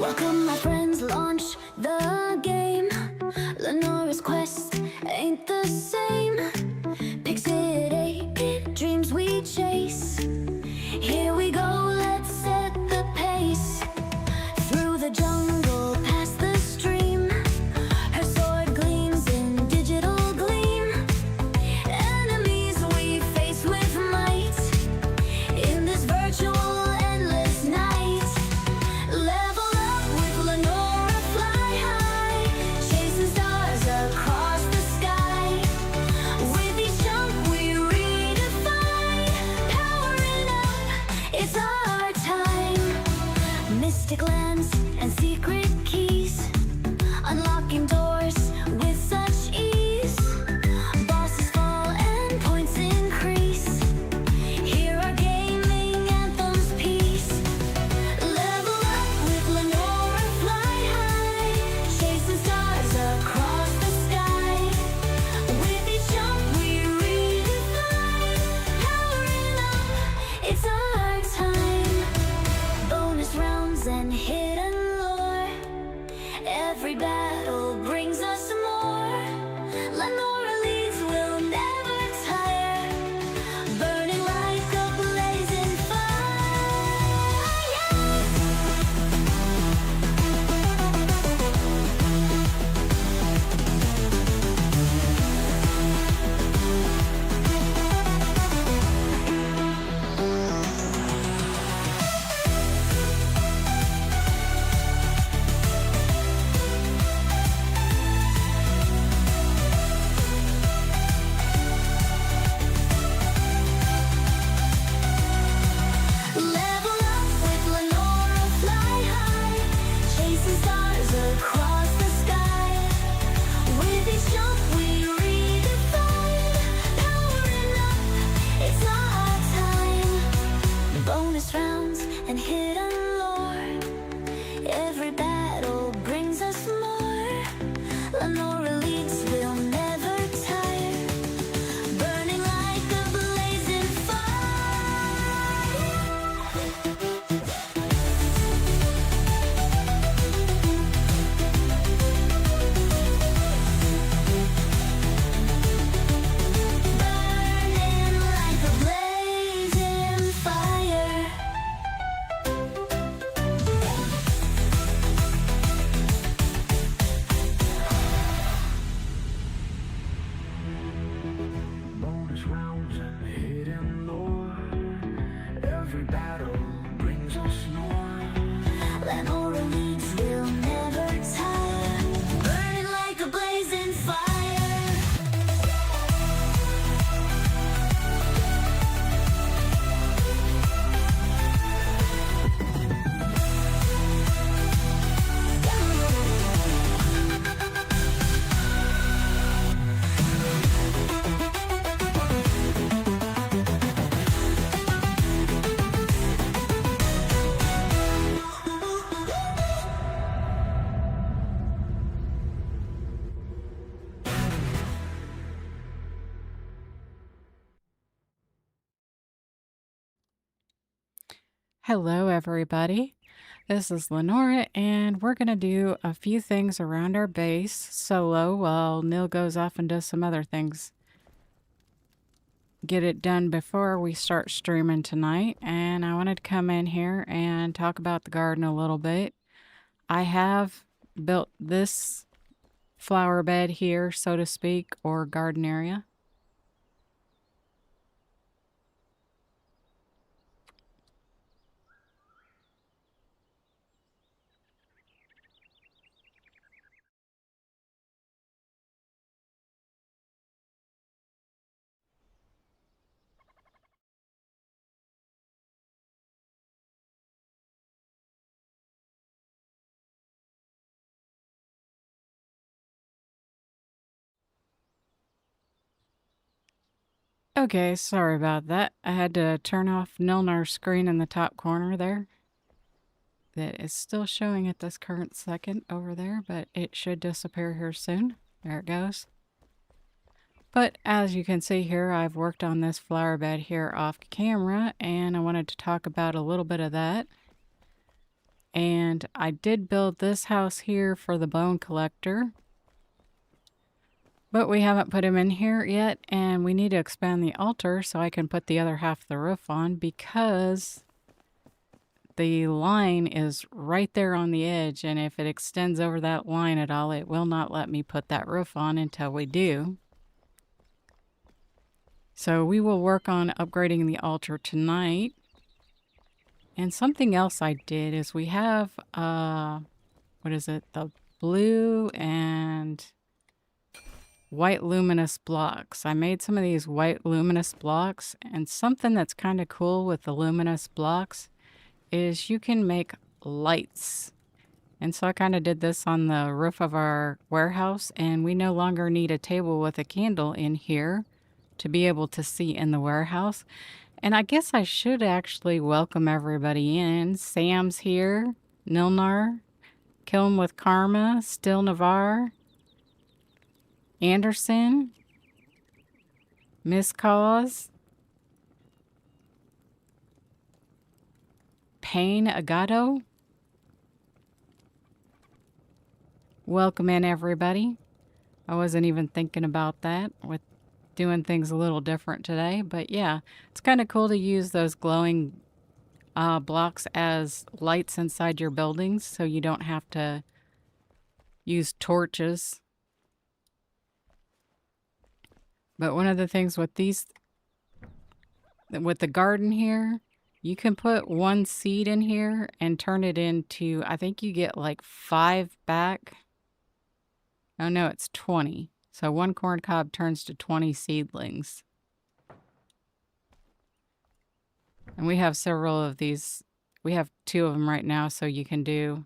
Welcome, my friends, launch the game. Lenora's quest ain't the same. Pixelated dreams we chase. Here we go, let's set the pace. Through the jungle, past the stream. Her sword gleams in digital gleam. Enemies we face with might. In this virtual endless night. Level up with Lanora, fly high. Chasing stars across the sky. With each jump we redefine. Powering up, it's our time. Mystic lands and secret keys. Unlocking doors with such ease. Bosses fall and points increase. Hear our gaming anthem's peace. Level up with Lanora, fly high. Chasing stars across the sky. With each jump we redefine. Powering up, it's our time. Bonus rounds and hidden lore. Every battle brings us more. Lanora leads, will never tire. Burning like a blazing fire. Level up with Lanora, fly high. Chasing stars across the sky. With each jump we redefine. Powering up, it's our time. Bonus rounds and hidden lore. Every battle brings us more. Lanora leads, will never tire. Burning like a blazing fire. Burning like a blazing fire. Bonus rounds and hidden lore. Every battle brings us more. Lanora leads, will never tire. Burning like a blazing fire. Hello, everybody. This is Lenora, and we're going to do a few things around our base solo while Neil goes off and does some other things. Get it done before we start streaming tonight, and I wanted to come in here and talk about the garden a little bit. I have built this flower bed here, so to speak, or garden area. Okay, sorry about that. I had to turn off Nilnar's screen in the top corner there. That is still showing at this current second over there, but it should disappear here soon. There it goes. But as you can see here, I've worked on this flower bed here off camera, and I wanted to talk about a little bit of that. And I did build this house here for the bone collector. But we haven't put him in here yet, and we need to expand the altar so I can put the other half of the roof on, because the line is right there on the edge, and if it extends over that line at all, it will not let me put that roof on until we do. So we will work on upgrading the altar tonight. And something else I did is we have, what is it? The blue and white luminous blocks. I made some of these white luminous blocks, and something that's kind of cool with the luminous blocks is you can make lights. And so I kind of did this on the roof of our warehouse, and we no longer need a table with a candle in here to be able to see in the warehouse. And I guess I should actually welcome everybody in. Sam's here, Nilnar, Kiln with Karma, Still Navarre, Anderson, Miss Cause, Payne Agato. Welcome in, everybody. I wasn't even thinking about that with doing things a little different today, but yeah, it's kind of cool to use those glowing blocks as lights inside your buildings so you don't have to use torches. But one of the things with these, with the garden here, you can put one seed in here and turn it into, I think you get like 5 back. Oh no, it's 20. So 1 corn cob turns to 20 seedlings. And we have several of these. We have 2 of them right now, so you can do,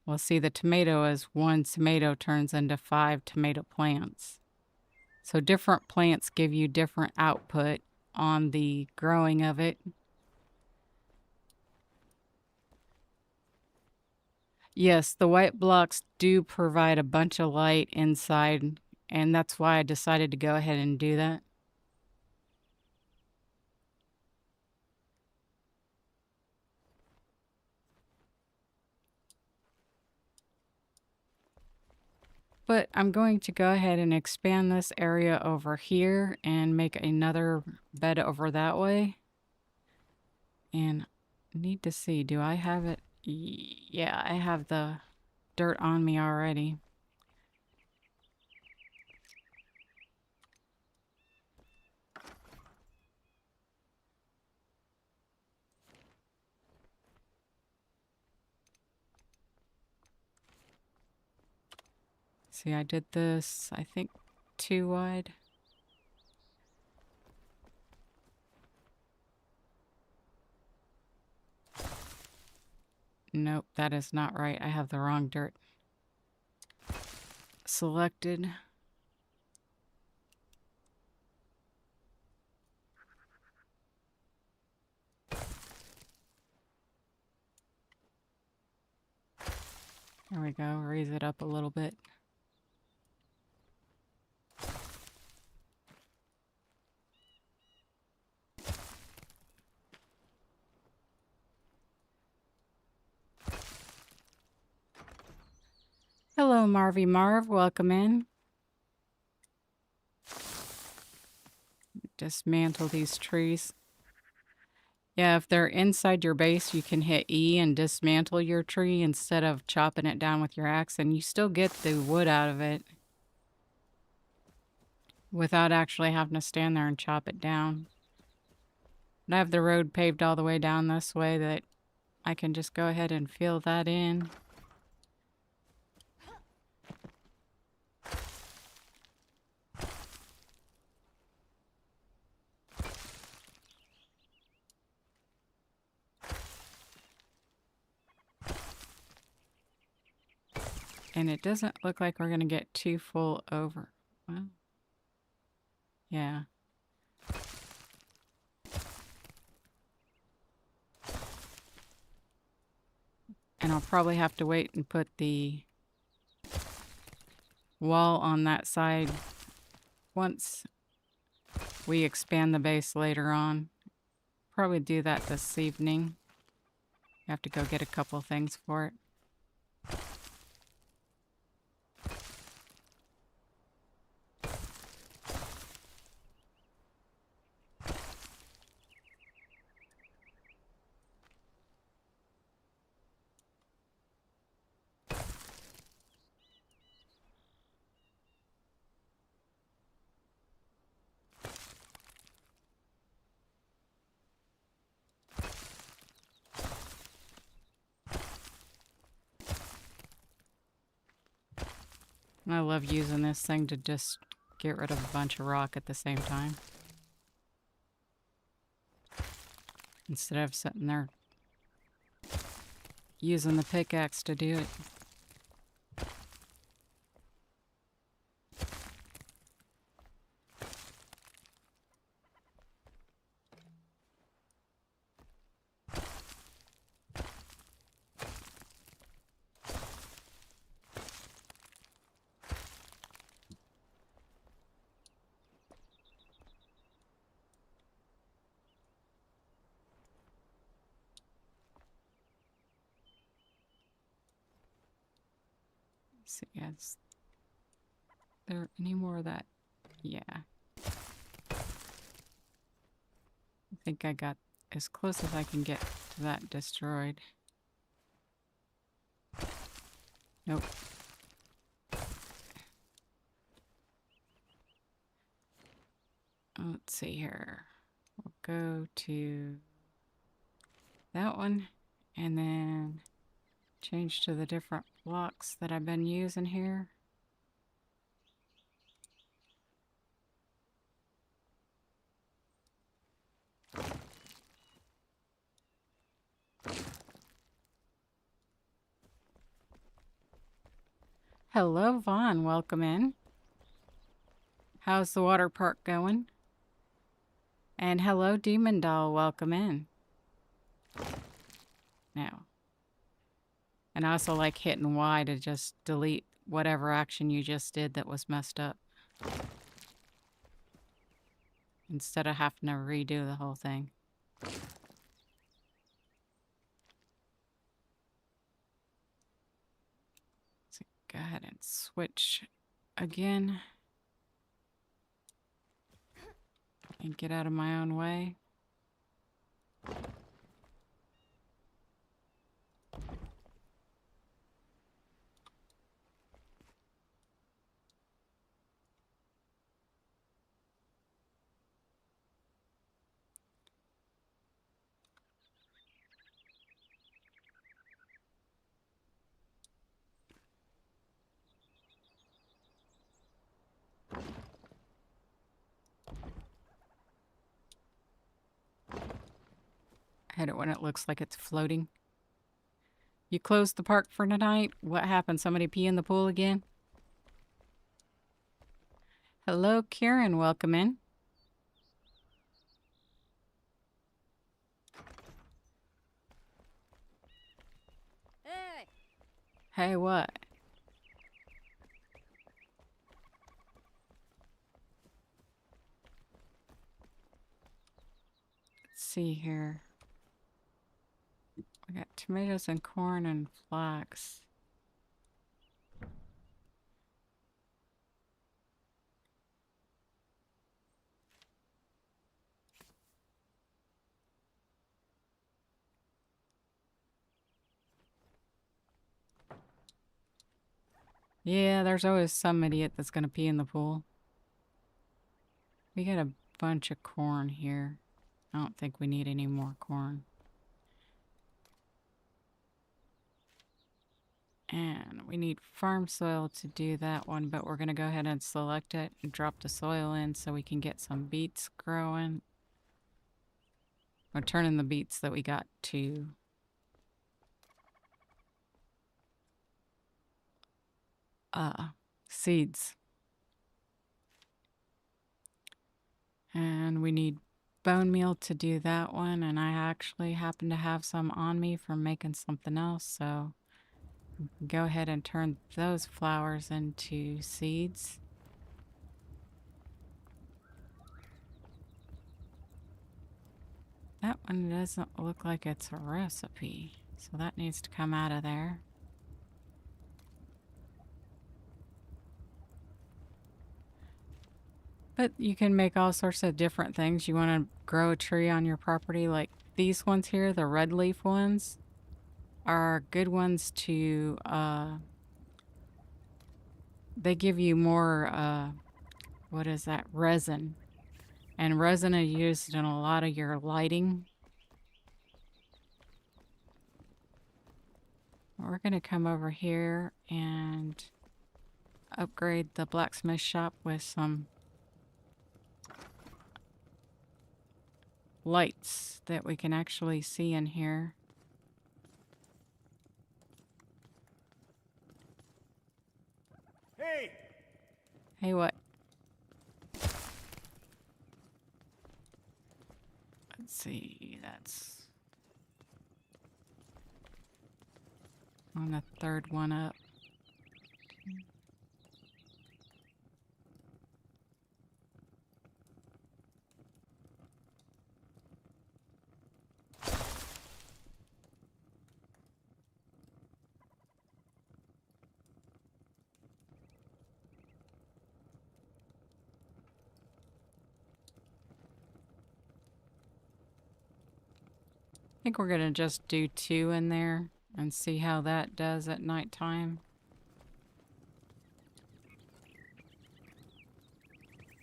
well, see, the tomato is 1 tomato turns into 5 tomato plants. So different plants give you different output on the growing of it. Yes, the white blocks do provide a bunch of light inside, and that's why I decided to go ahead and do that. But I'm going to go ahead and expand this area over here and make another bed over that way. And I need to see, do I have it? Yeah, I have the dirt on me already. See, I did this, I think, 2 wide. Nope, that is not right. I have the wrong dirt selected. There we go, raise it up a little bit. Hello, Marvy Marv. Welcome in. Dismantle these trees. Yeah, if they're inside your base, you can hit E and dismantle your tree instead of chopping it down with your axe, and you still get the wood out of it without actually having to stand there and chop it down. But I have the road paved all the way down this way that I can just go ahead and fill that in. And it doesn't look like we're going to get too full over. Well, yeah. And I'll probably have to wait and put the wall on that side once we expand the base later on. Probably do that this evening. You have to go get a couple things for it. I love using this thing to just get rid of a bunch of rock at the same time. Instead of sitting there using the pickaxe to do it. See, is there any more of that? Yeah. I think I got as close as I can get to that destroyed. Nope. Let's see here. We'll go to that one and then change to the different blocks that I've been using here. Hello, Vaughn. Welcome in. How's the water park going? And hello, Demon Doll. Welcome in. Now. And I also like hitting Y to just delete whatever action you just did that was messed up. Instead of having to redo the whole thing. So go ahead and switch again. And get out of my own way. I hate it when it looks like it's floating. You closed the park for tonight? What happened? Somebody pee in the pool again? Hello, Kieran. Welcome in. Hey! Hey, what? Let's see here. I got tomatoes and corn and flax. Yeah, there's always some idiot that's gonna pee in the pool. We got a bunch of corn here. I don't think we need any more corn. And we need farm soil to do that one, but we're gonna go ahead and select it and drop the soil in so we can get some beets growing. We're turning the beets that we got to seeds. And we need bone meal to do that one, and I actually happen to have some on me from making something else, so go ahead and turn those flowers into seeds. That one doesn't look like it's a recipe. So that needs to come out of there. But you can make all sorts of different things. You want to grow a tree on your property, like these ones here, the red leaf ones, are good ones to, they give you more, what is that, resin. And resin is used in a lot of your lighting. We're going to come over here and upgrade the blacksmith shop with some lights that we can actually see in here. Hey! Hey, what? Let's see, that's on the third one up. I think we're gonna just do 2 in there and see how that does at nighttime.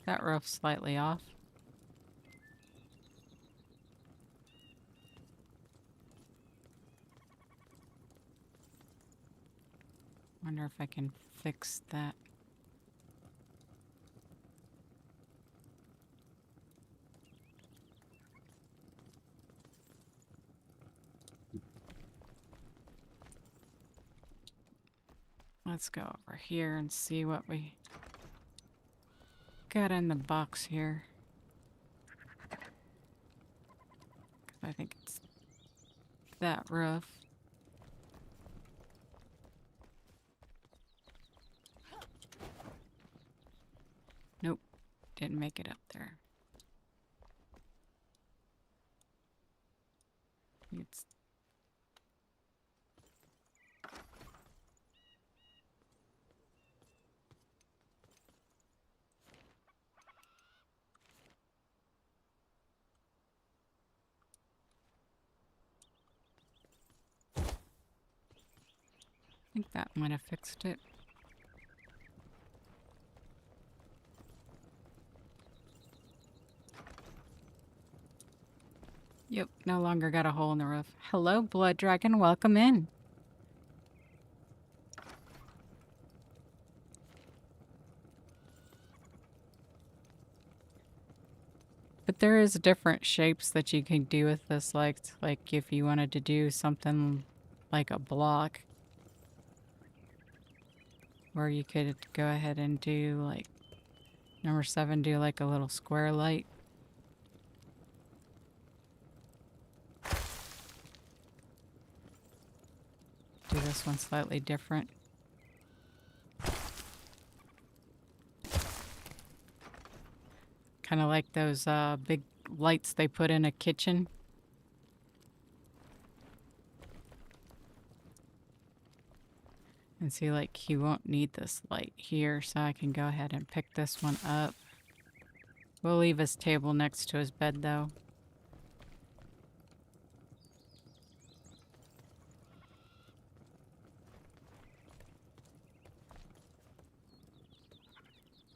That roof's slightly off. Wonder if I can fix that. Let's go over here and see what we got in the box here. 'Cause I think it's that roof. Nope, didn't make it up there. It's I think that might have fixed it. Yep, no longer got a hole in the roof. Hello, Blood Dragon, welcome in. But there is different shapes that you can do with this, like if you wanted to do something like a block, where you could go ahead and do like number 7, do like a little square light. Do this one slightly different. Kind of like those big lights they put in a kitchen. And see, like, he won't need this light here, so I can go ahead and pick this one up. We'll leave his table next to his bed, though.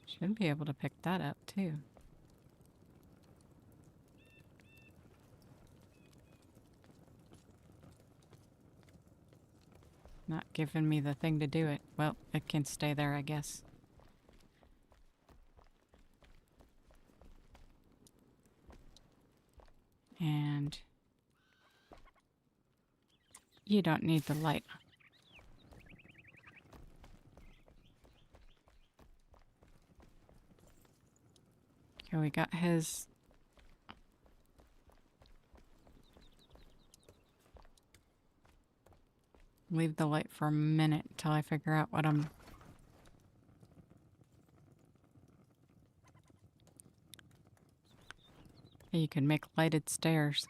Should be able to pick that up, too. Not giving me the thing to do it. Well, it can stay there, I guess. And you don't need the light. Okay, we got his. Leave the light for a minute until I figure out what I'm... You can make lighted stairs.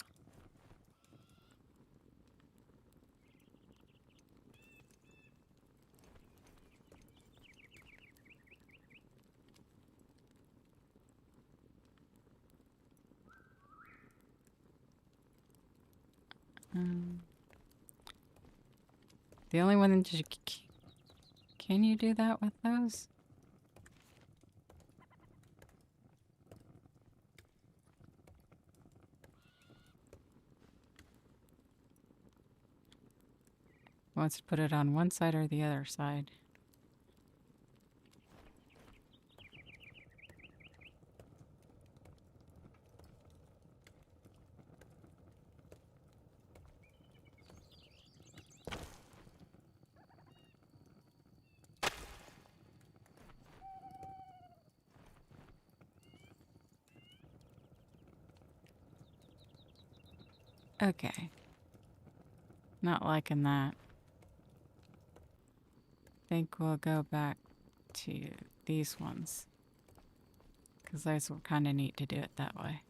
The only one that can you do that with those? Wants to put it on one side or the other side. Okay. Not liking that. Think we'll go back to these ones. Because those were kind of neat to do it that way.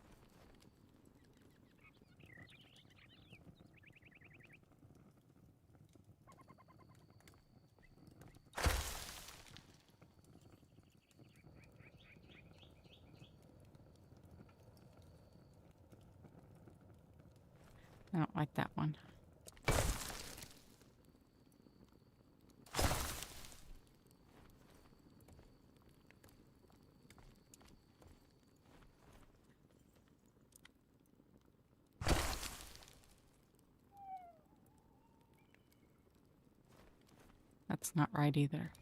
I don't like that one. That's not right either.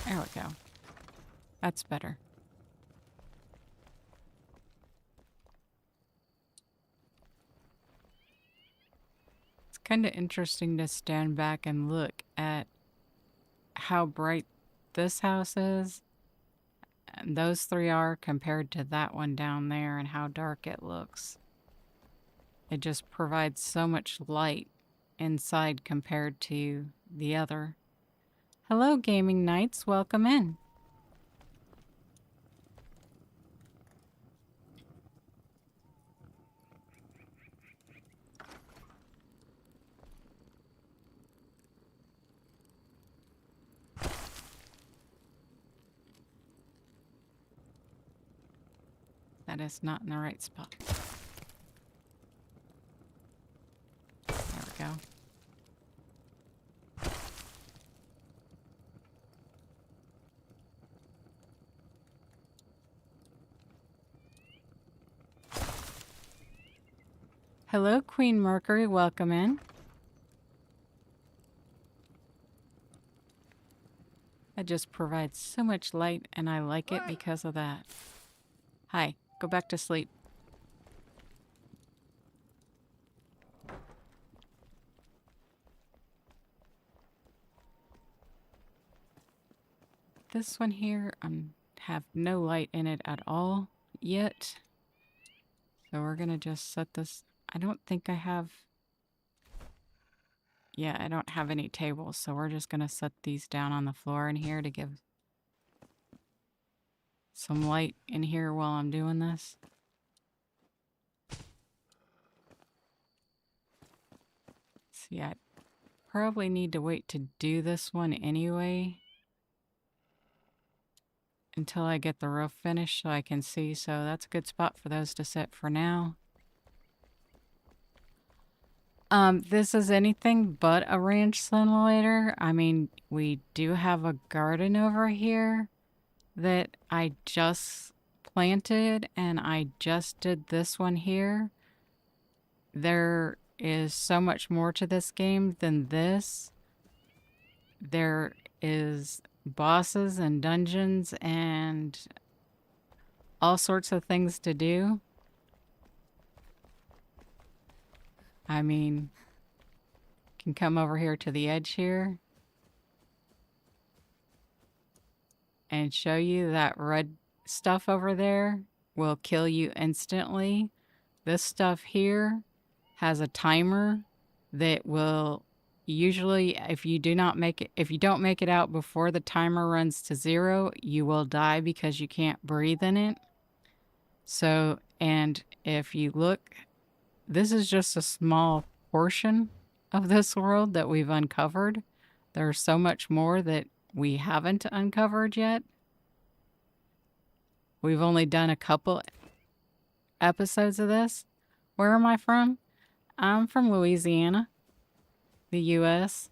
There we go. That's better. It's kind of interesting to stand back and look at how bright this house is and those three are compared to that one down there and how dark it looks. It just provides so much light inside compared to the other. Hello, Gaming Knights. Welcome in. That is not in the right spot. There we go. Hello, Queen Mercury. Welcome in. It just provides so much light, and I like it because of that. Hi. Go back to sleep. This one here, have no light in it at all yet. So we're gonna just set this. I don't think I have. Yeah, I don't have any tables, so we're just gonna set these down on the floor in here to give some light in here while I'm doing this. See, I probably need to wait to do this one anyway until I get the roof finished so I can see. So that's a good spot for those to sit for now. This is anything but a ranch simulator. I mean, we do have a garden over here that I just planted, and I just did this one here. There is so much more to this game than this. There is bosses and dungeons and all sorts of things to do. I mean, can come over here to the edge here and show you that red stuff over there will kill you instantly. This stuff here has a timer that will usually, if you don't make it out before the timer runs to 0, you will die because you can't breathe in it. So, and if you look, this is just a small portion of this world that we've uncovered. There's so much more that we haven't uncovered yet. We've only done a couple episodes of this. Where am I from? I'm from Louisiana, the US.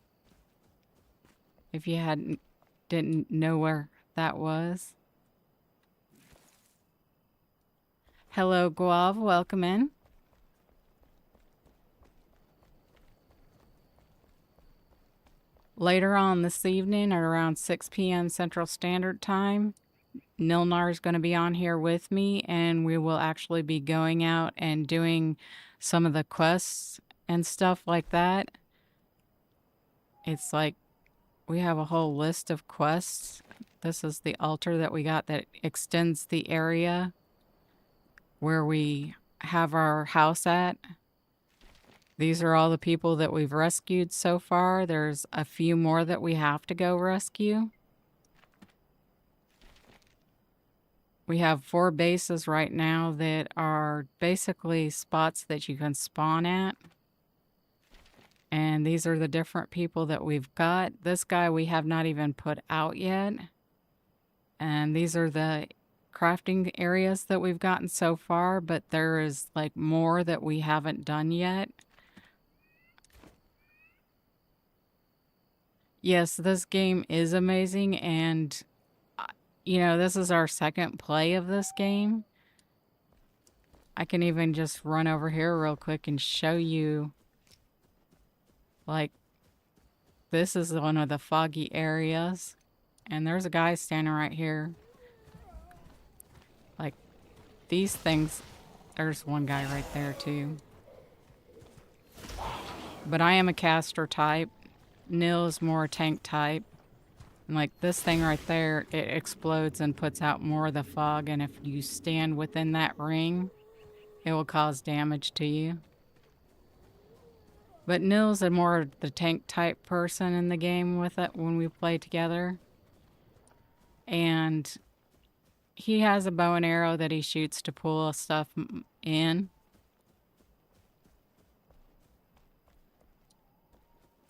If you didn't know where that was. Hello, Guav. Welcome in. Later on this evening at around 6 p.m. Central Standard Time, Nilnar is going to be on here with me, and we will actually be going out and doing some of the quests and stuff like that. It's like we have a whole list of quests. This is the altar that we got that extends the area where we have our house at. These are all the people that we've rescued so far. There's a few more that we have to go rescue. We have 4 bases right now that are basically spots that you can spawn at. And these are the different people that we've got. This guy we have not even put out yet. And these are the crafting areas that we've gotten so far, but there is like more that we haven't done yet. Yes, this game is amazing, and you know, this is our second play of this game. I can even just run over here real quick and show you, like, this is one of the foggy areas, and there's a guy standing right here. Like, these things, there's one guy right there too. But I am a caster type. Nil is more tank type. And like this thing right there, it explodes and puts out more of the fog, and if you stand within that ring, it will cause damage to you. But Nil's a more the tank type person in the game with it when we play together. And he has a bow and arrow that he shoots to pull stuff in.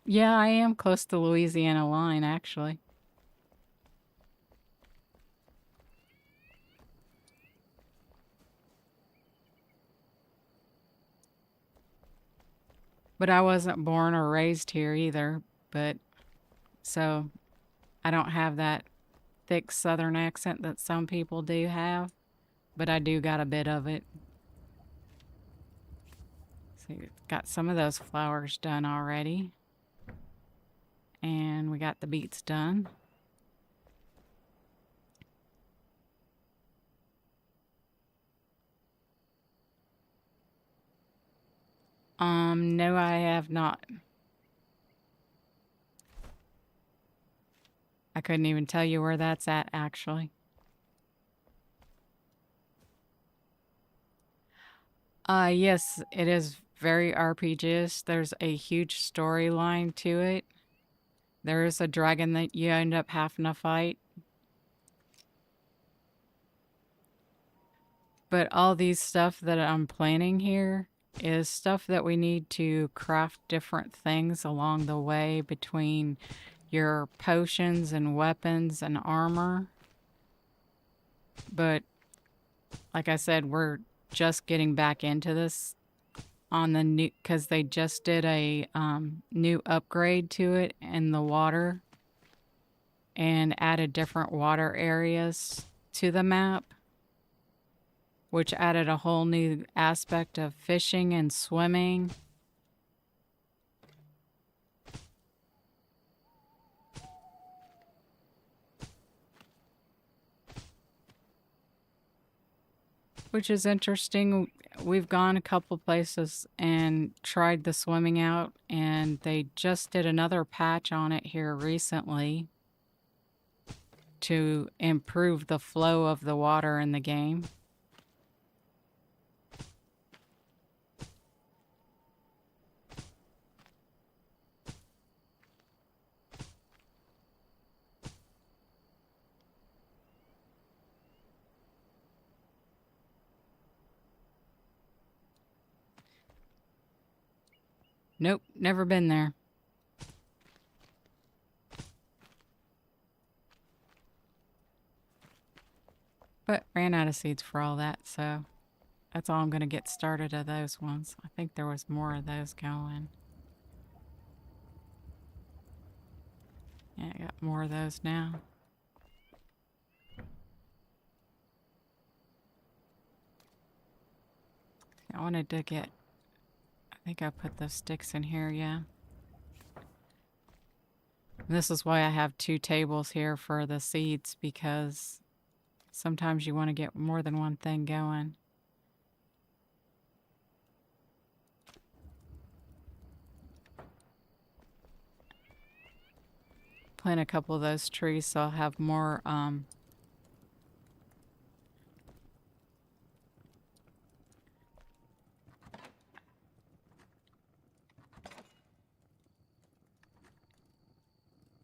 Yeah, I am close to Louisiana line, actually. But I wasn't born or raised here either, but so I don't have that thick southern accent that some people do have, but I do got a bit of it. So got some of those flowers done already. And we got the beets done. No, I have not. I couldn't even tell you where that's at, actually. Yes, it is very RPGish. There's a huge storyline to it. There is a dragon that you end up having to fight. But all these stuff that I'm planning here is stuff that we need to craft different things along the way between your potions and weapons and armor. But like I said, we're just getting back into this on the new, because they just did a new upgrade to it in the water and added different water areas to the map, which added a whole new aspect of fishing and swimming. Which is interesting. We've gone a couple places and tried the swimming out, and they just did another patch on it here recently to improve the flow of the water in the game. Nope, never been there. But ran out of seeds for all that, so that's all I'm going to get started of those ones. I think there was more of those going. Yeah, I got more of those now. I wanted to get... I think I put those sticks in here, yeah. This is why I have 2 tables here for the seeds, because sometimes you want to get more than one thing going. Plant a couple of those trees so I'll have more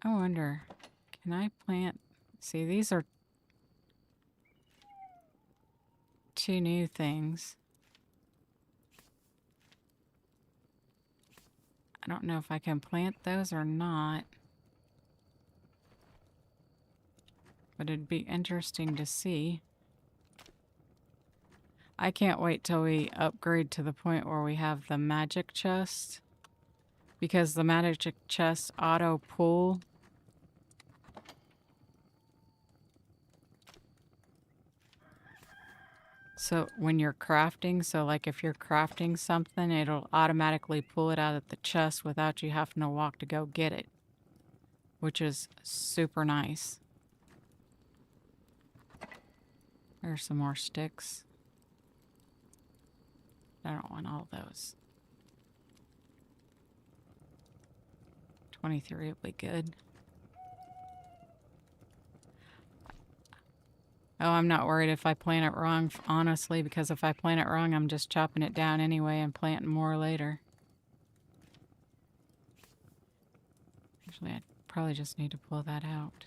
I wonder, can I plant... See, these are 2 new things. I don't know if I can plant those or not. But it'd be interesting to see. I can't wait till we upgrade to the point where we have the magic chest. Because the magic chest auto pull. So when you're crafting, so like if you're crafting something, it'll automatically pull it out of the chest without you having to walk to go get it. Which is super nice. There's some more sticks. I don't want all those. 23 would be good. Oh, I'm not worried if I plant it wrong, honestly, because if I plant it wrong, I'm just chopping it down anyway and planting more later. Actually, I probably just need to pull that out.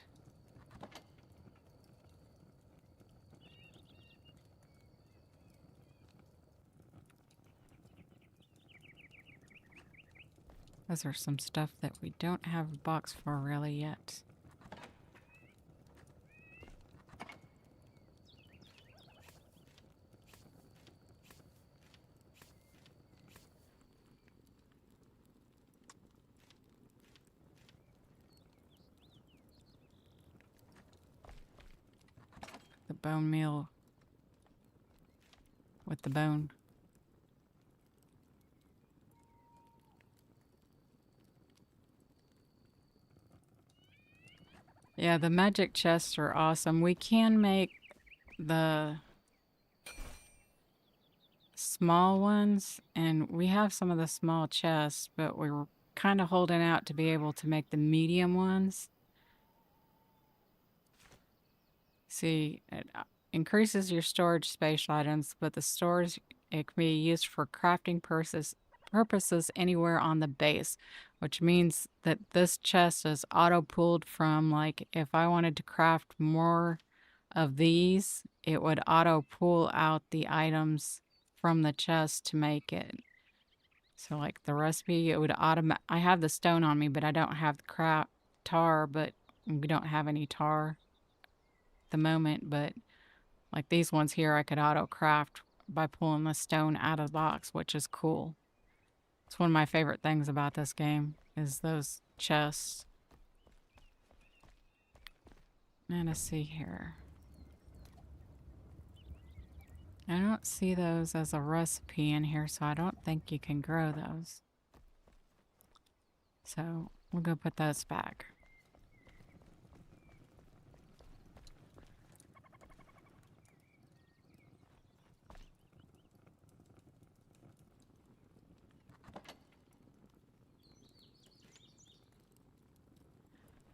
Those are some stuff that we don't have a box for really yet. The bone meal with the bone. Yeah, the magic chests are awesome. We can make the small ones, and we have some of the small chests, but we were kind of holding out to be able to make the medium ones. See, it increases your storage space items, but the storage, it can be used for crafting purposes anywhere on the base, which means that this chest is auto-pulled from, like, if I wanted to craft more of these, it would auto-pull out the items from the chest to make it. So, like, the recipe, it would I have the stone on me, but I don't have the tar, but we don't have any tar at the moment, but like these ones here, I could auto-craft by pulling the stone out of the box, which is cool. It's one of my favorite things about this game, is those chests. Now let's see here. I don't see those as a recipe in here, so I don't think you can grow those. So we'll go put those back.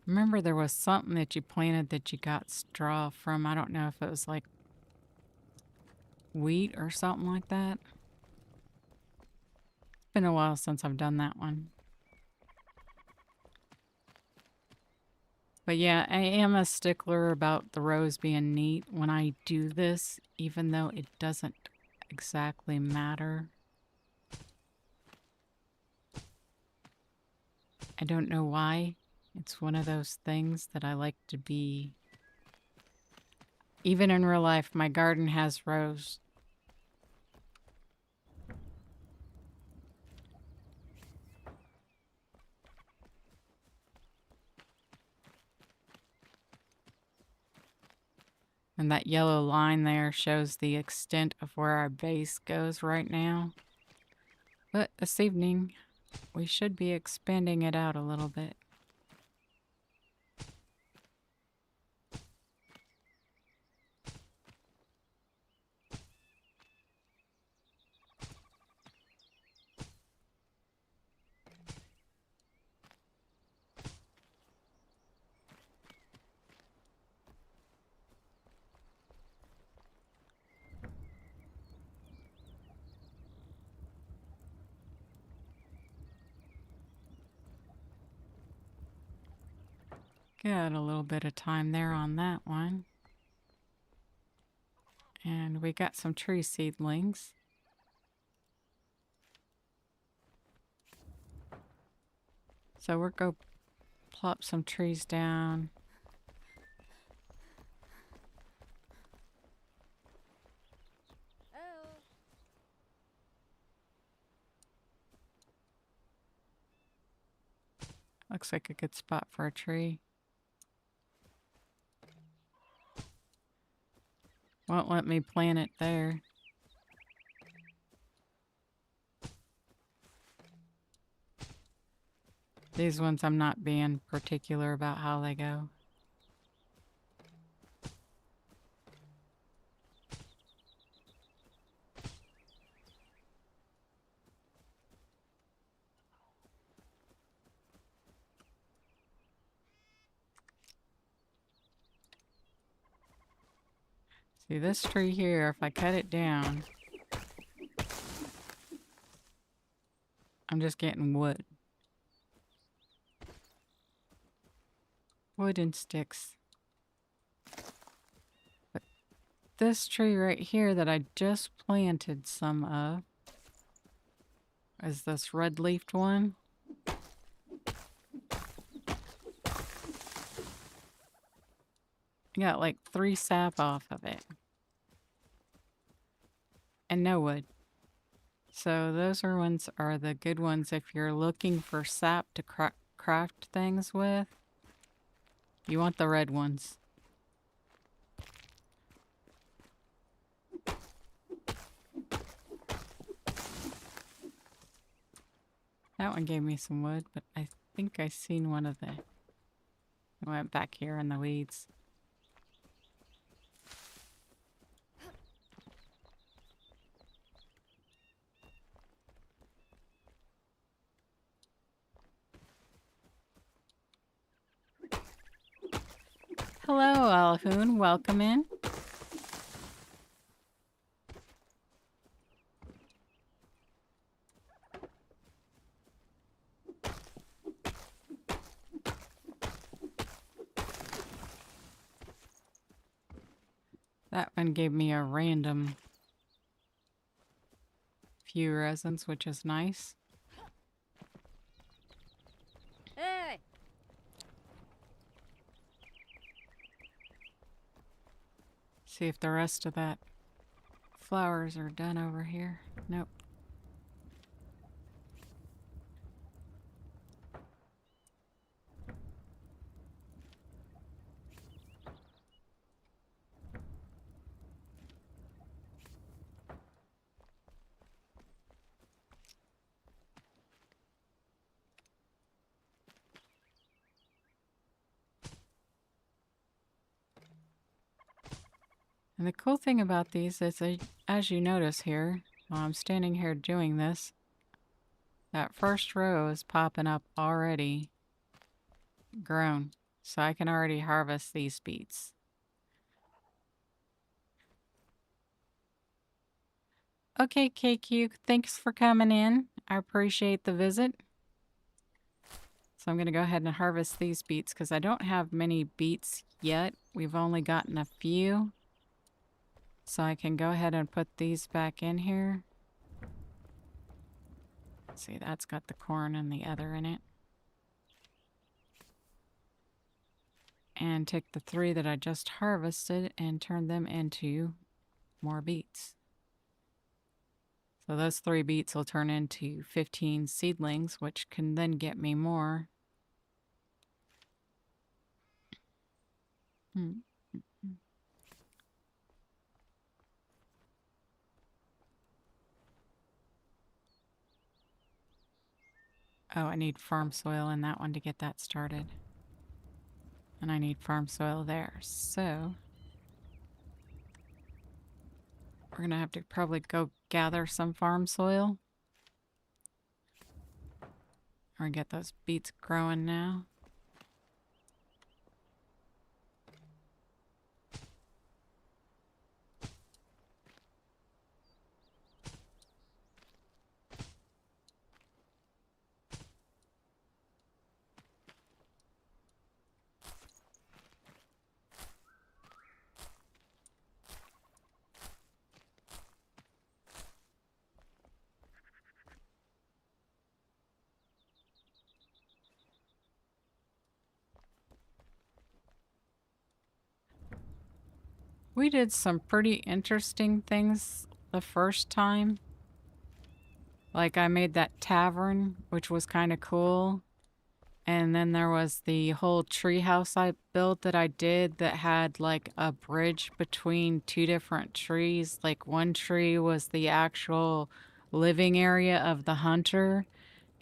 Remember there was something that you planted that you got straw from. I don't know if it was like wheat or something like that. It's been a while since I've done that one. But yeah, I am a stickler about the rows being neat when I do this, even though it doesn't exactly matter. I don't know why. It's one of those things that I like to be. Even in real life, my garden has rows. And that yellow line there shows the extent of where our base goes right now. But this evening, we should be expanding it out a little bit. Got a little bit of time there on that one. And we got some tree seedlings. So we're go plop some trees down. Looks like a good spot for a tree. Won't let me plant it there. These ones I'm not being particular about how they go. See this tree here, if I cut it down, I'm just getting wood. Wood and sticks. But this tree right here that I just planted some of is this red-leafed one. I got like 3 sap off of it. And no wood. So those are the good ones if you're looking for sap to craft things with. You want the red ones. That one gave me some wood, but I think I seen one of the... I went back here in the weeds. Hello, Alhoon. Welcome in. That one gave me a random few resins, which is nice. Hey! See if the rest of that flowers are done over here. Nope. And the cool thing about these is, as you notice here, while I'm standing here doing this, that first row is popping up already grown. So I can already harvest these beets. Okay, KQ, thanks for coming in. I appreciate the visit. So I'm going to go ahead and harvest these beets because I don't have many beets yet. We've only gotten a few. So I can go ahead and put these back in here. See, that's got the corn and the other in it. and take the 3 that I just harvested and turn them into more beets. So those 3 beets will turn into 15 seedlings, which can then get me more. Oh, I need farm soil in that one to get that started. And I need farm soil there. So we're going to have to probably go gather some farm soil. Or get those beets growing now. We did some pretty interesting things the first time. Like I made that tavern, which was kind of cool. And then there was the whole treehouse I built that I did that had like a bridge between 2 different trees. Like one tree was the actual living area of the hunter.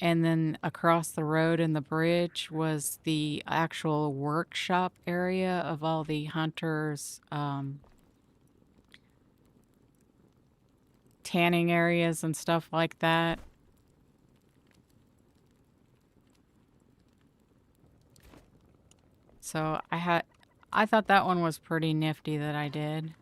And then across the road in the bridge was the actual workshop area of all the hunters' tanning areas and stuff like that. So I thought that one was pretty nifty that I did.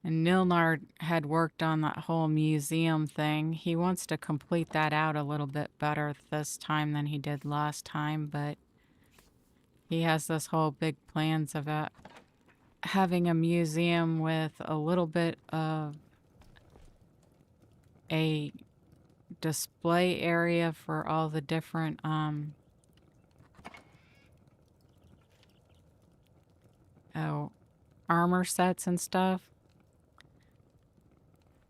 And Nilnard had worked on that whole museum thing. He wants to complete that out a little bit better this time than he did last time, but he has this whole big plans about having a museum with a little bit of a display area for all the different armor sets and stuff.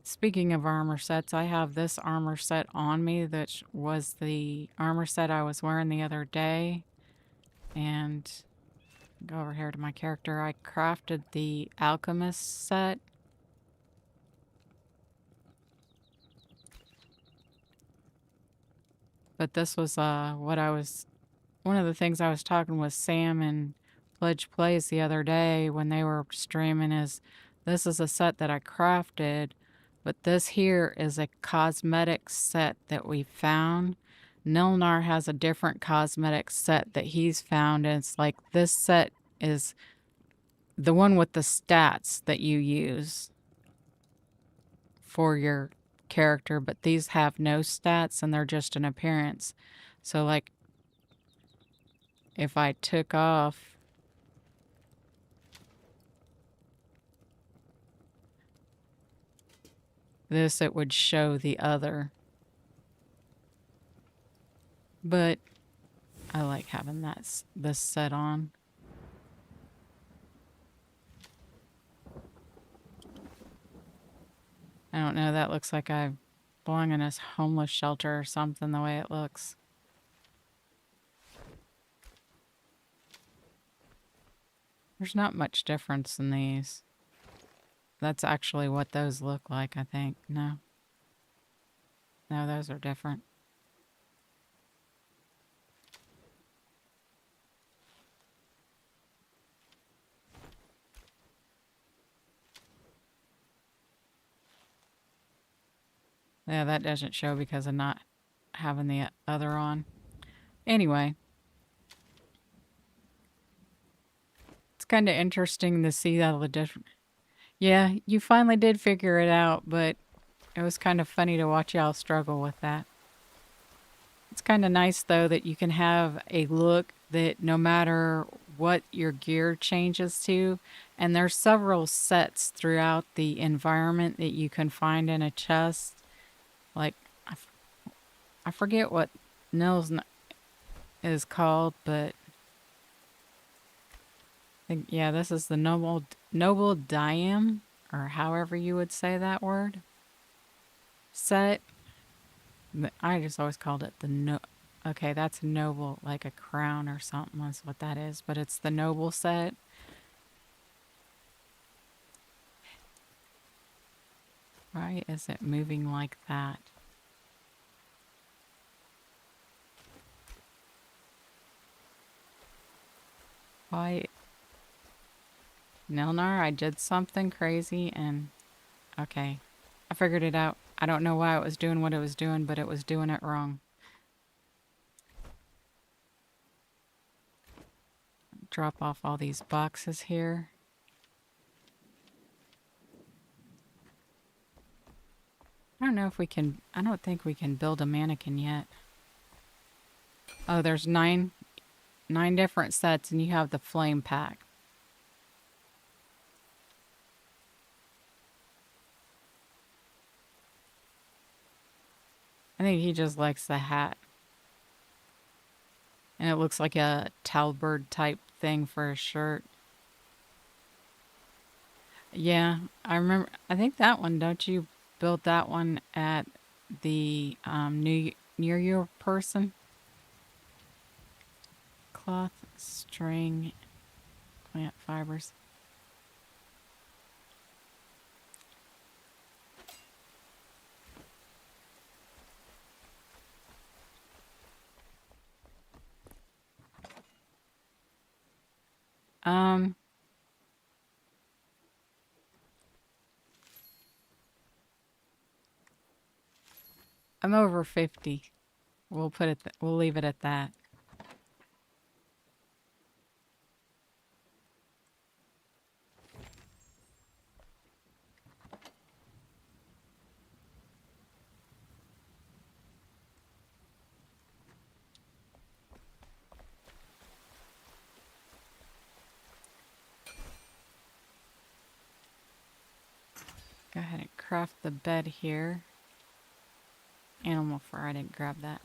Speaking of armor sets, I have this armor set on me that was the armor set I was wearing the other day. And go over here to my character. I crafted the alchemist set. But this was one of the things I was talking with Sam and Pledge Plays the other day when they were streaming is this is a set that I crafted, but this here is a cosmetic set that we found. Nilnar has a different cosmetic set that he's found, and it's like this set is the one with the stats that you use for your character, but these have no stats and they're just an appearance. So like if I took off this, it would show the other. But I like having this set on. I don't know, that looks like I belong in a homeless shelter or something the way it looks. There's not much difference in these. That's actually what those look like, I think. No. No, those are different. Yeah, that doesn't show because of not having the other on. Anyway. It's kind of interesting to see all the different... Yeah, you finally did figure it out, but it was kind of funny to watch y'all struggle with that. It's kind of nice, though, that you can have a look that no matter what your gear changes to. And there's several sets throughout the environment that you can find in a chest. Like, I forget what Nils is called, but I think, yeah, this is the noble Diam, or however you would say that word, set. I just always called it the okay, that's noble, like a crown or something is what that is, but it's the noble set. Why is it moving like that? Why? Nilnar, I did something crazy and... Okay, I figured it out. I don't know why it was doing what it was doing, but it was doing it wrong. Drop off all these boxes here. I don't know if we can... I don't think we can build a mannequin yet. Oh, there's nine different sets, and you have the flame pack. I think he just likes the hat. And it looks like a Talbert type thing for a shirt. Yeah, I remember. I think that one, don't you build that one at the New Year person? Cloth, string, plant fibers. I'm over 50. We'll put it. We'll leave it at that. Go ahead and craft the bed here. Animal fur, I didn't grab that.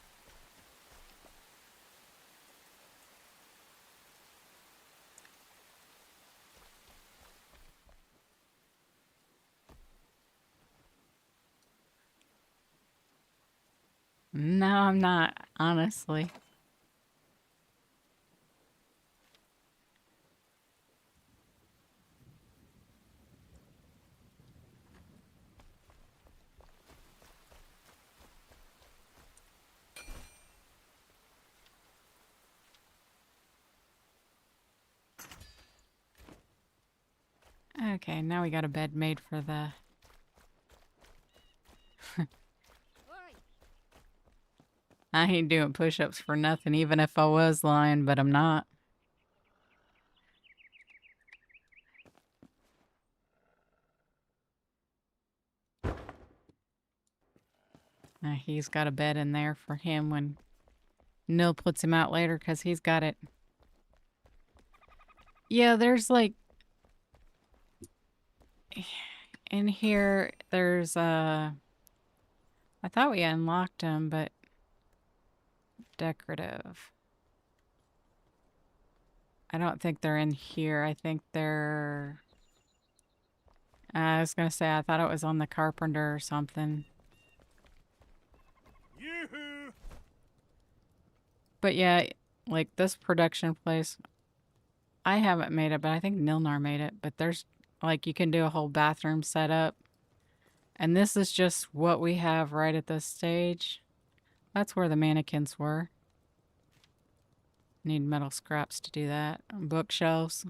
No, I'm not, honestly. Okay, now we got a bed made for the... I ain't doing push-ups for nothing, even if I was lying, but I'm not. He's got a bed in there for him when Nil puts him out later, because he's got it. Yeah, there's like... In here, there's I thought we unlocked them, but... Decorative. I don't think they're in here. I think they're... I was gonna say, I thought it was on the carpenter or something. Yoo-hoo! But yeah, like this production place, I haven't made it, but I think Nilnar made it. But there's, like, you can do a whole bathroom setup. And this is just what we have right at this stage. That's where the mannequins were. Need metal scraps to do that. Bookshelves.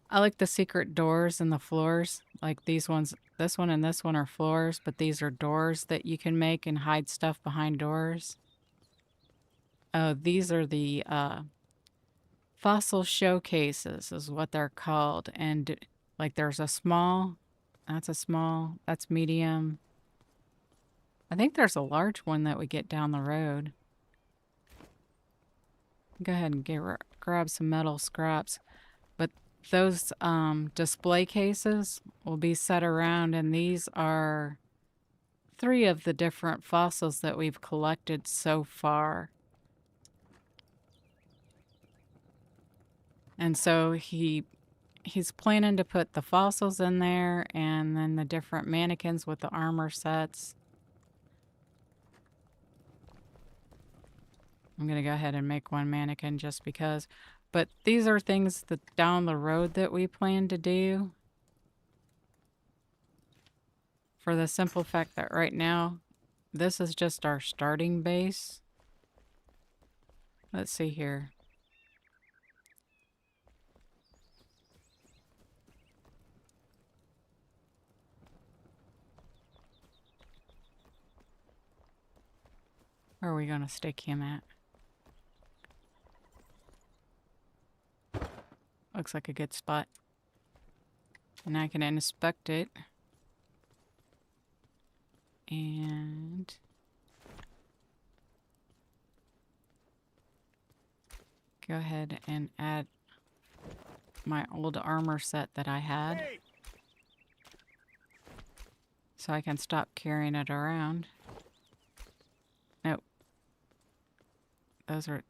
I like the secret doors and the floors. Like these ones, this one and this one are floors, but these are doors that you can make and hide stuff behind doors. Oh, these are the fossil showcases is what they're called. And like there's a small, that's medium. I think there's a large one that we get down the road. Go ahead and grab some metal scraps. But those display cases will be set around, and these are 3 of the different fossils that we've collected so far. And so he's planning to put the fossils in there and then the different mannequins with the armor sets. I'm going to go ahead and make one mannequin just because. But these are things that down the road that we plan to do. For the simple fact that right now, this is just our starting base. Let's see here. Where are we going to stick him at? Looks like a good spot. And I can inspect it. And go ahead and add my old armor set that I had. So I can stop carrying it around. Nope. Those are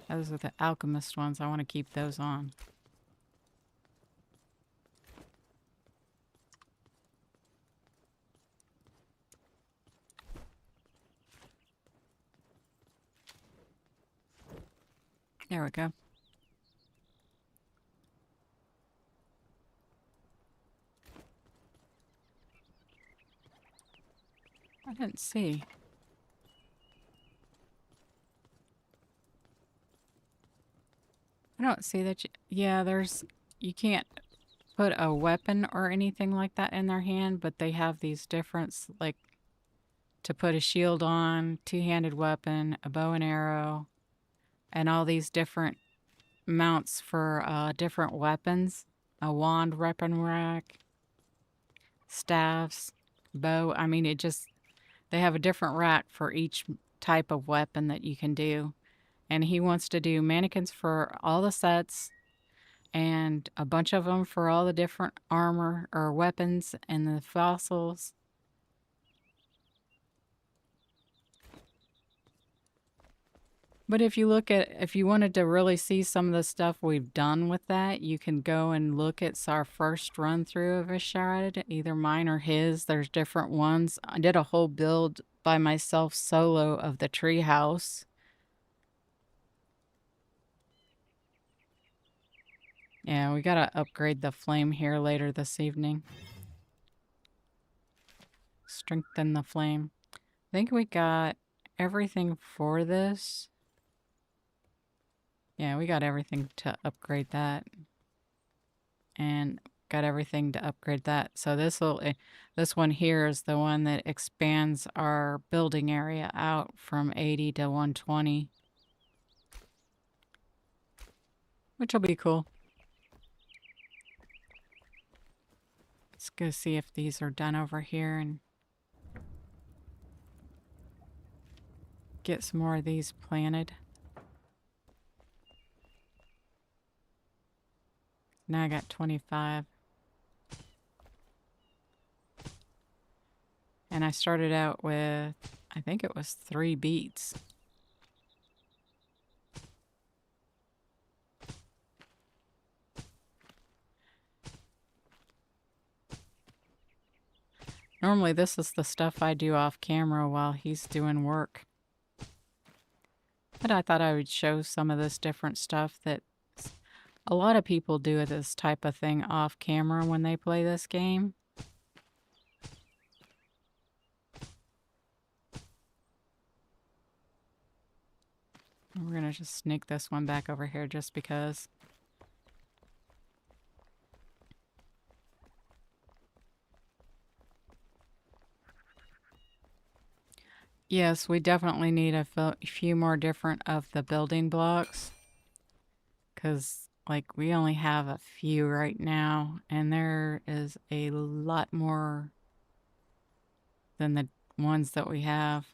the alchemist ones. I want to keep those on. There we go. I didn't see. I don't see that. Yeah, you can't put a weapon or anything like that in their hand, but they have these different, like, to put a shield on, two-handed weapon, a bow and arrow, and all these different mounts for different weapons. A wand weapon rack, staffs, bow. I mean, they have a different rack for each type of weapon that you can do. And he wants to do mannequins for all the sets and a bunch of them for all the different armor or weapons and the fossils. But if you wanted to really see some of the stuff we've done with that, you can go and look at our first run through of Enshrouded, either mine or his. There's different ones. I did a whole build by myself solo of the tree house. Yeah, we gotta upgrade the flame here later this evening. Strengthen the flame. I think we got everything for this. Yeah, we got everything to upgrade that. And got everything to upgrade that. So this one here is the one that expands our building area out from 80 to 120. Which will be cool. Let's go see if these are done over here and get some more of these planted. Now I got 25. And I started out with, I think it was 3 beets. Normally this is the stuff I do off camera while he's doing work. But I thought I would show some of this different stuff that a lot of people do this type of thing off camera when they play this game. We're gonna just sneak this one back over here just because. Yes, we definitely need a few more different of the building blocks. Because, like, we only have a few right now. And there is a lot more than the ones that we have.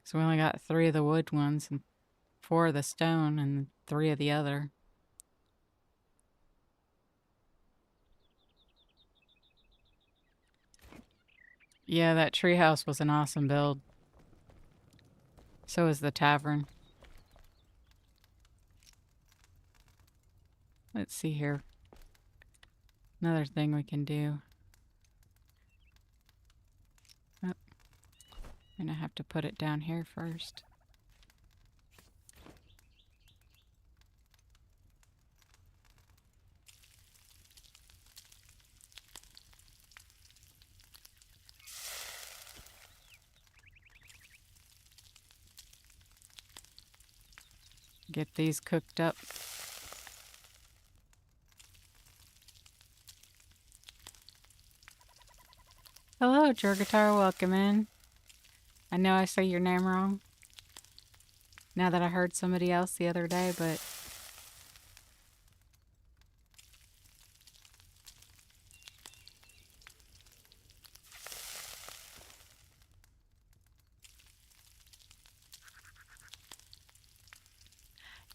So we only got 3 of the wood ones and 4 of the stone and 3 of the other. Yeah, that treehouse was an awesome build. So is the tavern. Let's see here. Another thing we can do. Oh, I'm gonna have to put it down here first. Get these cooked up. Hello, Jorgatar, welcome in. I know I say your name wrong. Now that I heard somebody else the other day, but...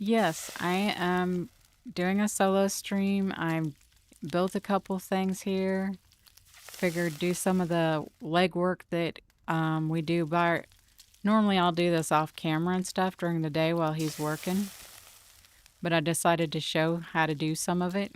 Yes, I am doing a solo stream. I built a couple things here. Figured do some of the legwork that we do by... Normally I'll do this off camera and stuff during the day while he's working. But I decided to show how to do some of it.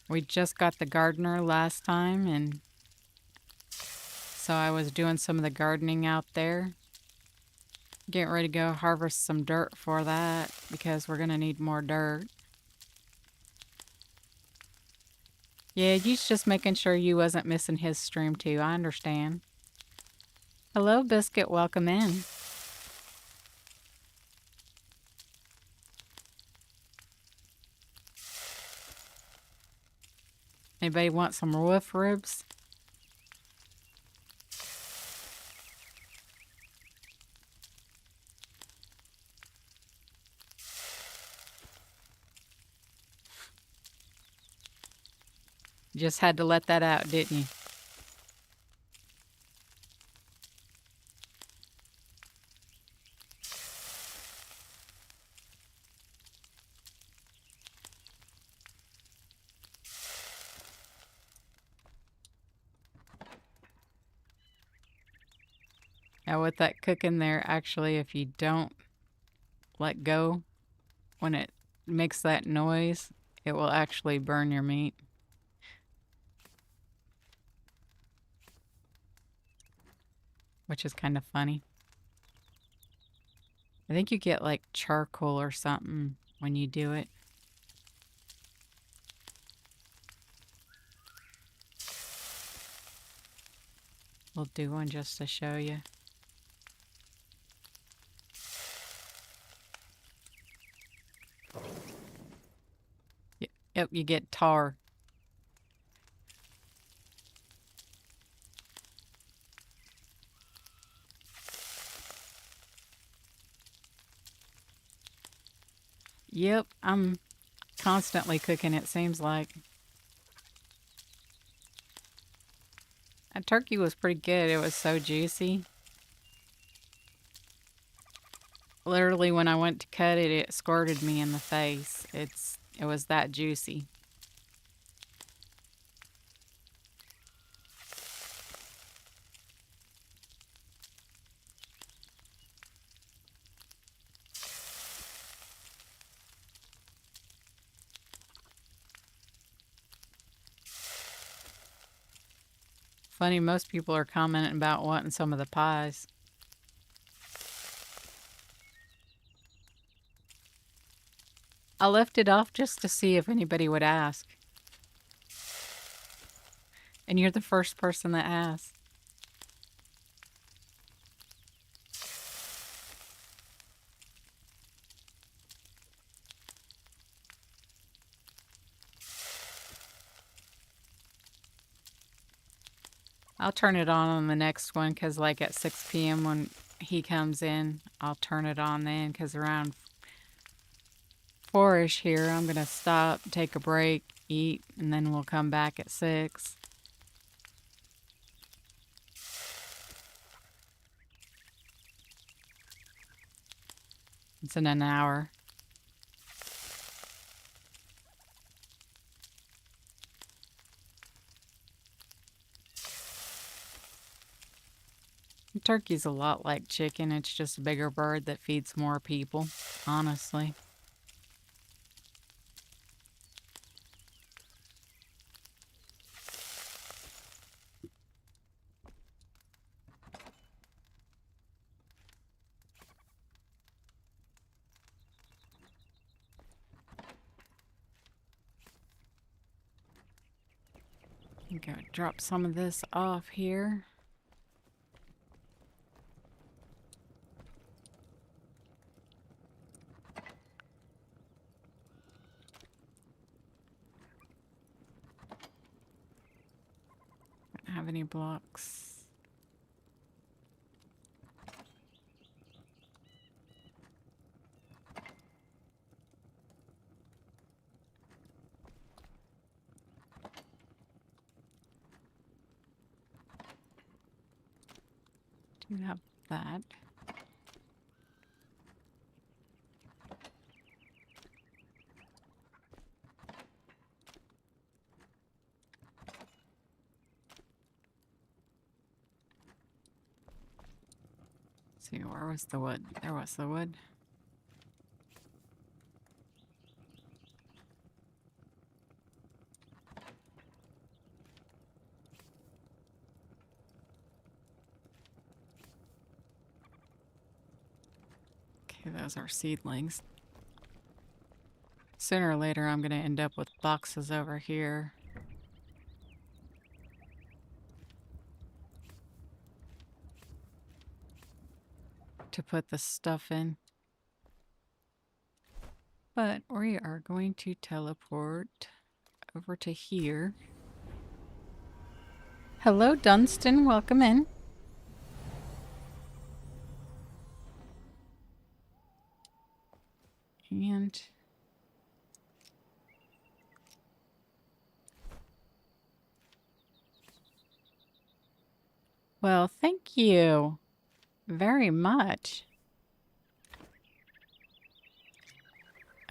We just got the gardener last time, and so I was doing some of the gardening out there. Getting ready to go harvest some dirt for that because we're gonna need more dirt. Yeah, he's just making sure you wasn't missing his stream too. I understand. Hello, Biscuit. Welcome in. Anybody want some wolf ribs? Just had to let that out, didn't you? Now with that cooking there, actually, if you don't let go when it makes that noise, it will actually burn your meat. Which is kind of funny. I think you get like charcoal or something when you do it. We'll do one just to show you. Yep, you get tar. Yep, I'm constantly cooking, it seems like. That turkey was pretty good. It was so juicy. Literally, when I went to cut it, it squirted me in the face. It was that juicy. Funny, most people are commenting about wanting some of the pies. I left it off just to see if anybody would ask. And you're the first person that asked. I'll turn it on the next one because, like, at 6 p.m. when he comes in, I'll turn it on then because around 4-ish here, I'm going to stop, take a break, eat, and then we'll come back at 6. It's in an hour. Turkey's a lot like chicken. It's just a bigger bird that feeds more people, honestly. I'm gonna drop some of this off here. Don't have any blocks. Do have that. Let's see, where was the wood? There was the wood. Okay, those are seedlings. Sooner or later, I'm going to end up with boxes over here. To put the stuff in. But we are going to teleport over to here. Hello, Dunstan. Welcome in. And well, thank you very much.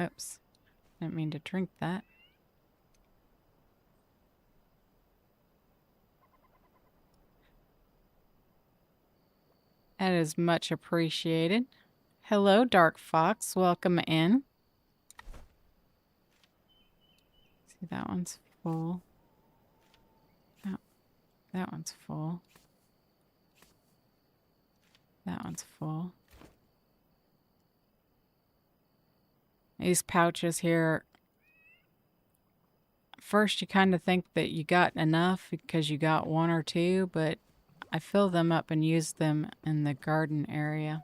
Oops, didn't mean to drink that. That is much appreciated. Hello, Dark Fox. Welcome in. See, that one's full. Oh, that one's full. That one's full. These pouches here, first you kind of think that you got enough because you got one or two, but I fill them up and use them in the garden area.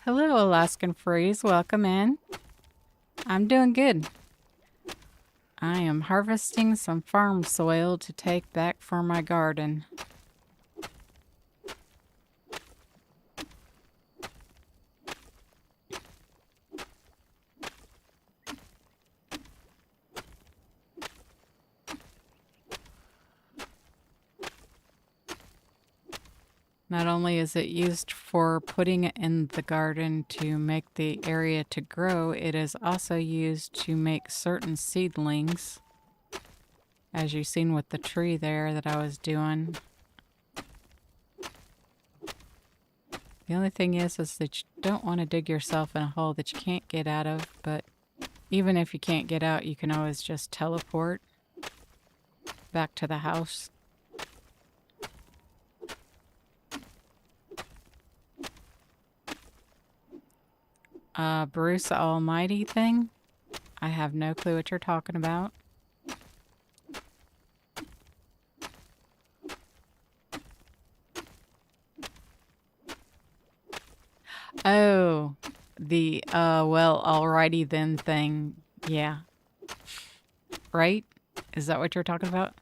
Hello, Alaskan Freeze. Welcome in. I'm doing good. I am harvesting some farm soil to take back for my garden. Not only is it used for putting it in the garden to make the area to grow, it is also used to make certain seedlings. As you've seen with the tree there that I was doing. The only thing is that you don't want to dig yourself in a hole that you can't get out of, but even if you can't get out, you can always just teleport back to the house. Bruce Almighty thing. I have no clue what you're talking about. Oh, the, well, alrighty then thing. Yeah. Right? Is that what you're talking about?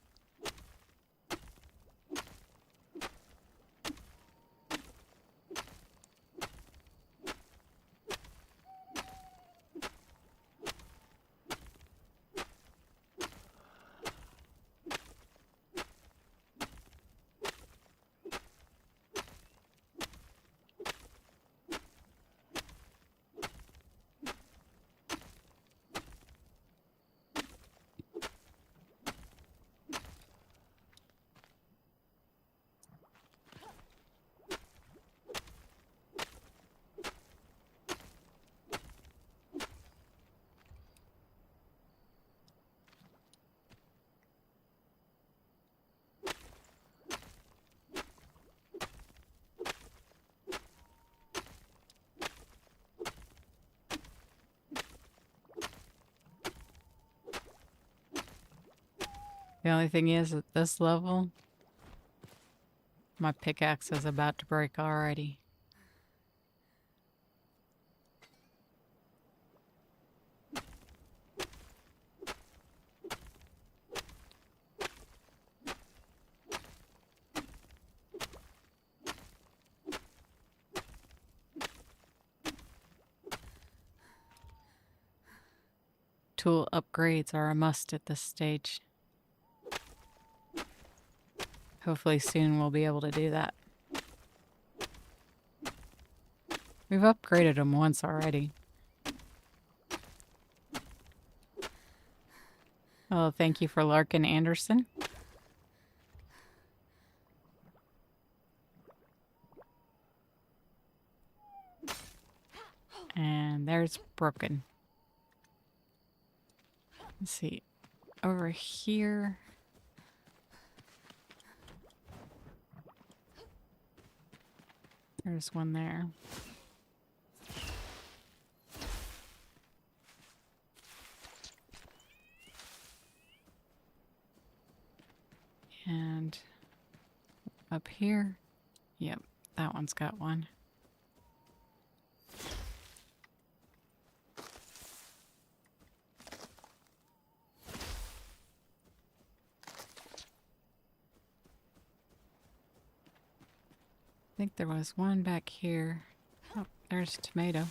The only thing is, at this level, my pickaxe is about to break already. Tool upgrades are a must at this stage. Hopefully soon we'll be able to do that. We've upgraded them once already. Oh, thank you for Larkin Anderson. And there's broken. Let's see. Over here. There's one there. And up here. Yep, that one's got one. I think there was one back here. Oh, there's a tomato.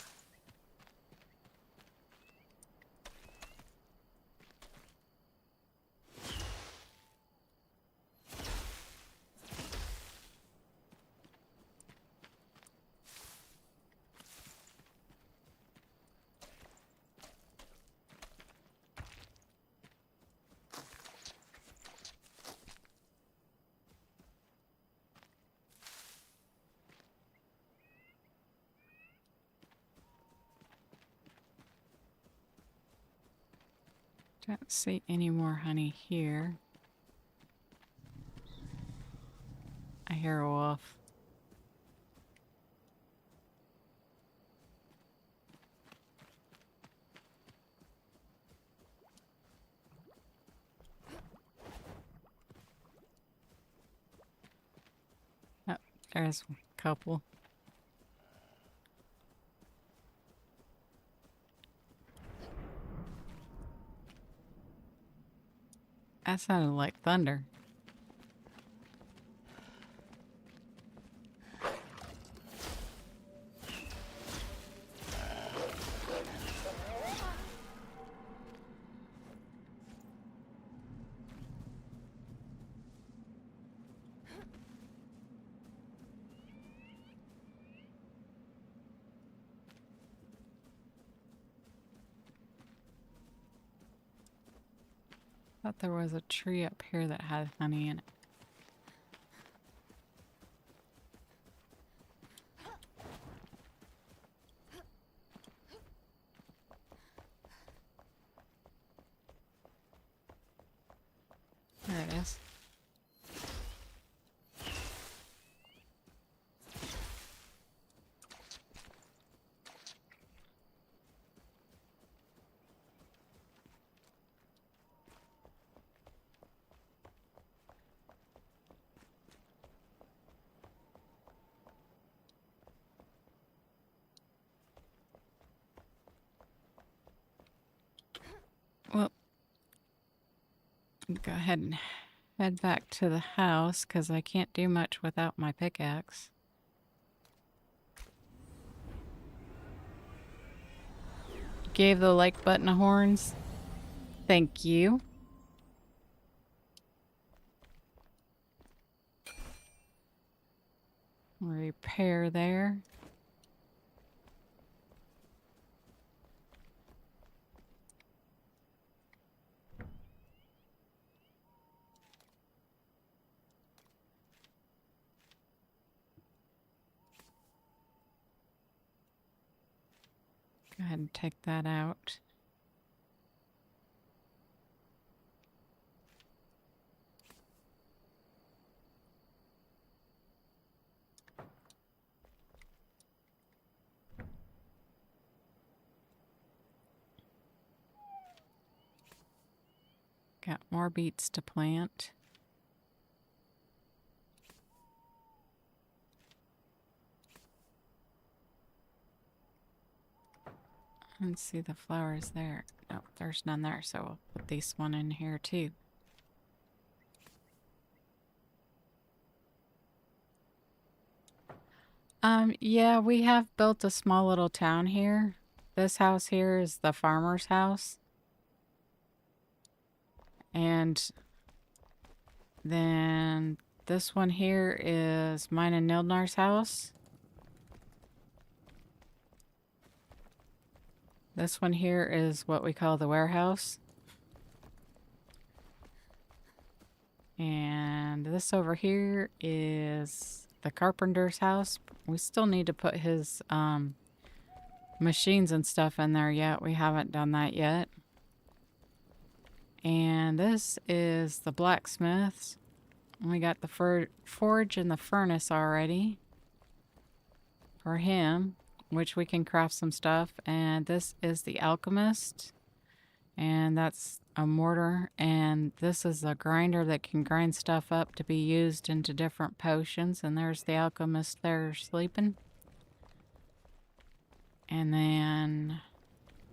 Don't see any more honey here. I hear a wolf. Oh, there's a couple. That sounded like thunder. Thought there was a tree up here that had honey in it. There it is. ahead and head back to the house because I can't do much without my pickaxe. Gave the like button a horns. Thank you. Repair there. Go ahead and take that out. Got more beets to plant. Let's see the flowers there. No, there's none there, so we'll put this one in here too. Yeah, we have built a small little town here. This house here is the farmer's house. And then this one here is mine and Nildnar's house. This one here is what we call the warehouse. And this over here is the carpenter's house. We still need to put his machines and stuff in there yet. We haven't done that yet. And this is the blacksmith's. We got the forge and the furnace already for him, which we can craft some stuff. And this is the alchemist, and that's a mortar. And this is a grinder that can grind stuff up to be used into different potions. And there's the alchemist there sleeping. And then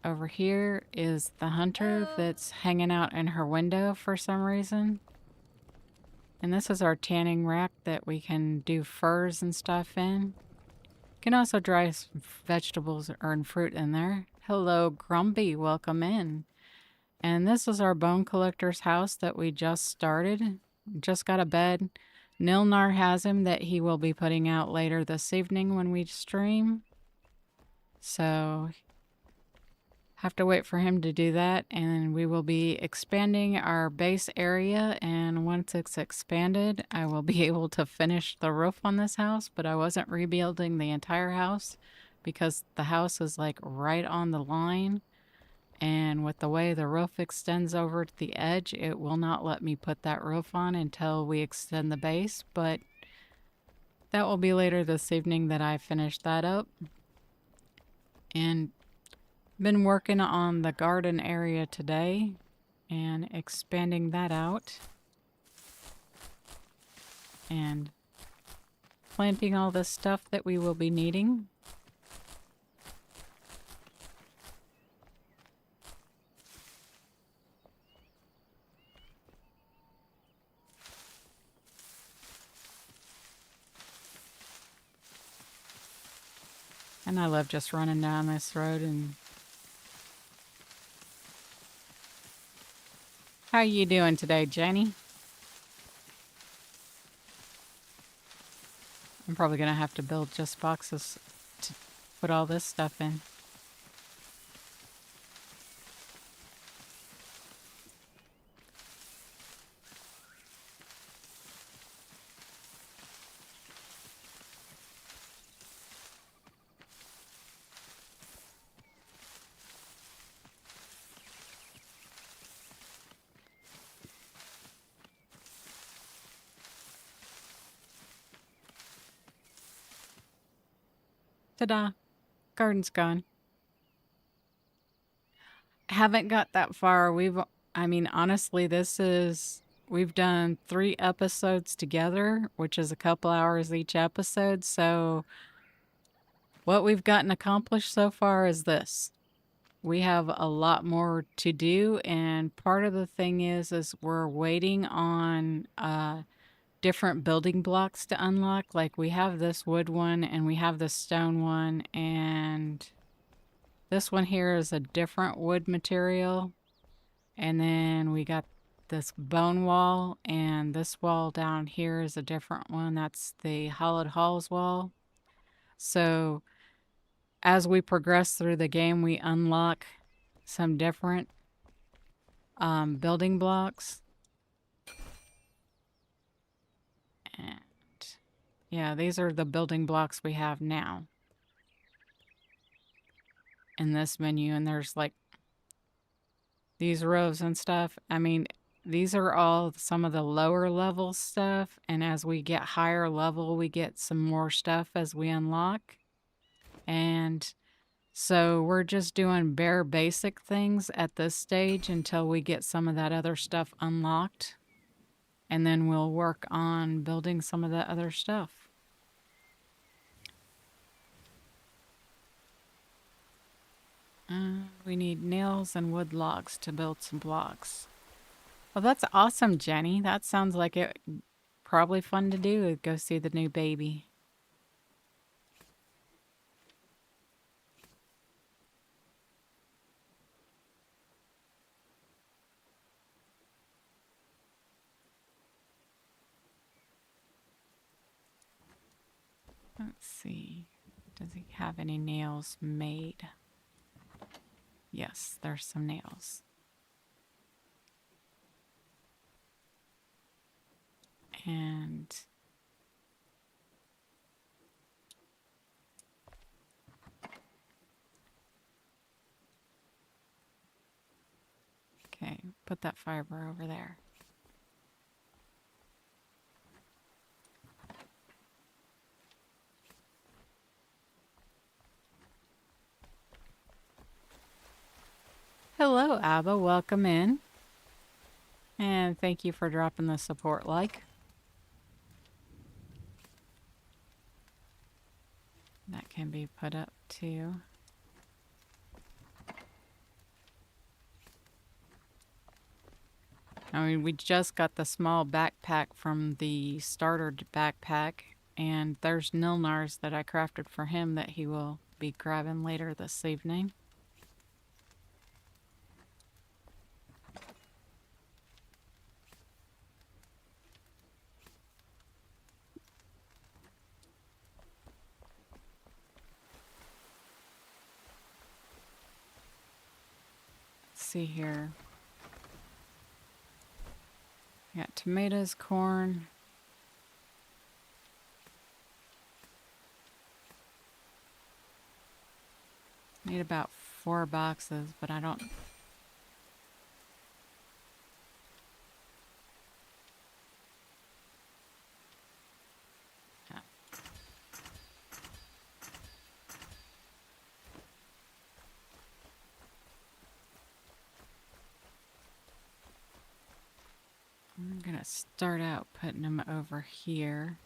over here is the hunter that's hanging out in her window for some reason. And this is our tanning rack that we can do furs and stuff in. Can also dry some vegetables or fruit in there. Hello, Grumpy. Welcome in. And this is our bone collector's house that we just started. Just got a bed. Nilnar has him that he will be putting out later this evening when we stream. So have to wait for him to do that, and we will be expanding our base area, and once it's expanded I will be able to finish the roof on this house. But I wasn't rebuilding the entire house because the house is like right on the line, and with the way the roof extends over to the edge, it will not let me put that roof on until we extend the base. But that will be later this evening that I finish that up. And been working on the garden area today and expanding that out and planting all the stuff that we will be needing. And I love just running down this road. And how you doing today, Jenny? I'm probably gonna have to build just boxes to put all this stuff in. Ta-da! Garden's gone. Haven't got that far. I mean, honestly, we've done 3 episodes together, which is a couple hours each episode. So what we've gotten accomplished so far is this. we have a lot more to do, and part of the thing is we're waiting on different building blocks to unlock. Like we have this wood one and we have this stone one, and this one here is a different wood material. And then we got this bone wall, and this wall down here is a different one. That's the hollowed halls wall. So as we progress through the game, we unlock some different building blocks. And yeah, these are the building blocks we have now in this menu. And there's like these rows and stuff. I mean, these are all some of the lower level stuff. And as we get higher level, we get some more stuff as we unlock. And so we're just doing bare basic things at this stage until we get some of that other stuff unlocked. And then we'll work on building some of the other stuff. We need nails and wood logs to build some blocks. Well, that's awesome, Jenny. That sounds like it probably fun to do. Go see the new baby. Let's see. Does he have any nails made? Yes, there's some nails. And okay, put that fiber over there. Hello, Abba. Welcome in. And thank you for dropping the support like. That can be put up too. I mean, we just got the small backpack from the starter backpack, and there's Nilnar's that I crafted for him that he will be grabbing later this evening. Let's see here. We got tomatoes, corn. Need about 4 boxes, but I don't... I'm gonna start out putting them over here.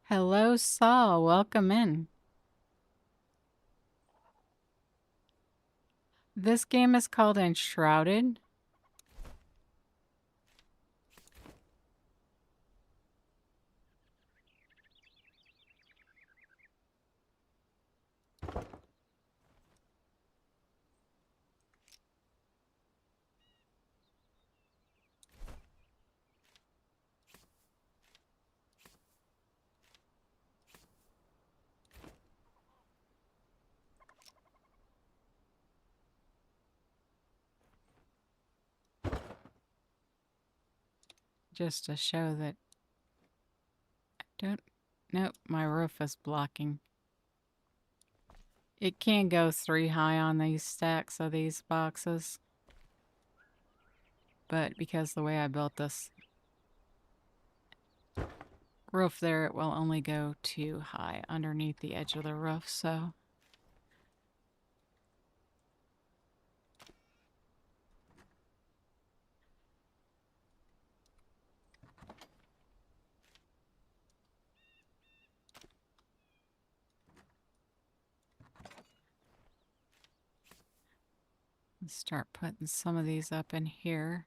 Hello, Saul. Welcome in. This game is called Enshrouded. just to show that I don't... Nope, my roof is blocking. It can go 3 high on these stacks of these boxes. But because the way I built this roof there, it will only go 2 high underneath the edge of the roof, so... Start putting some of these up in here.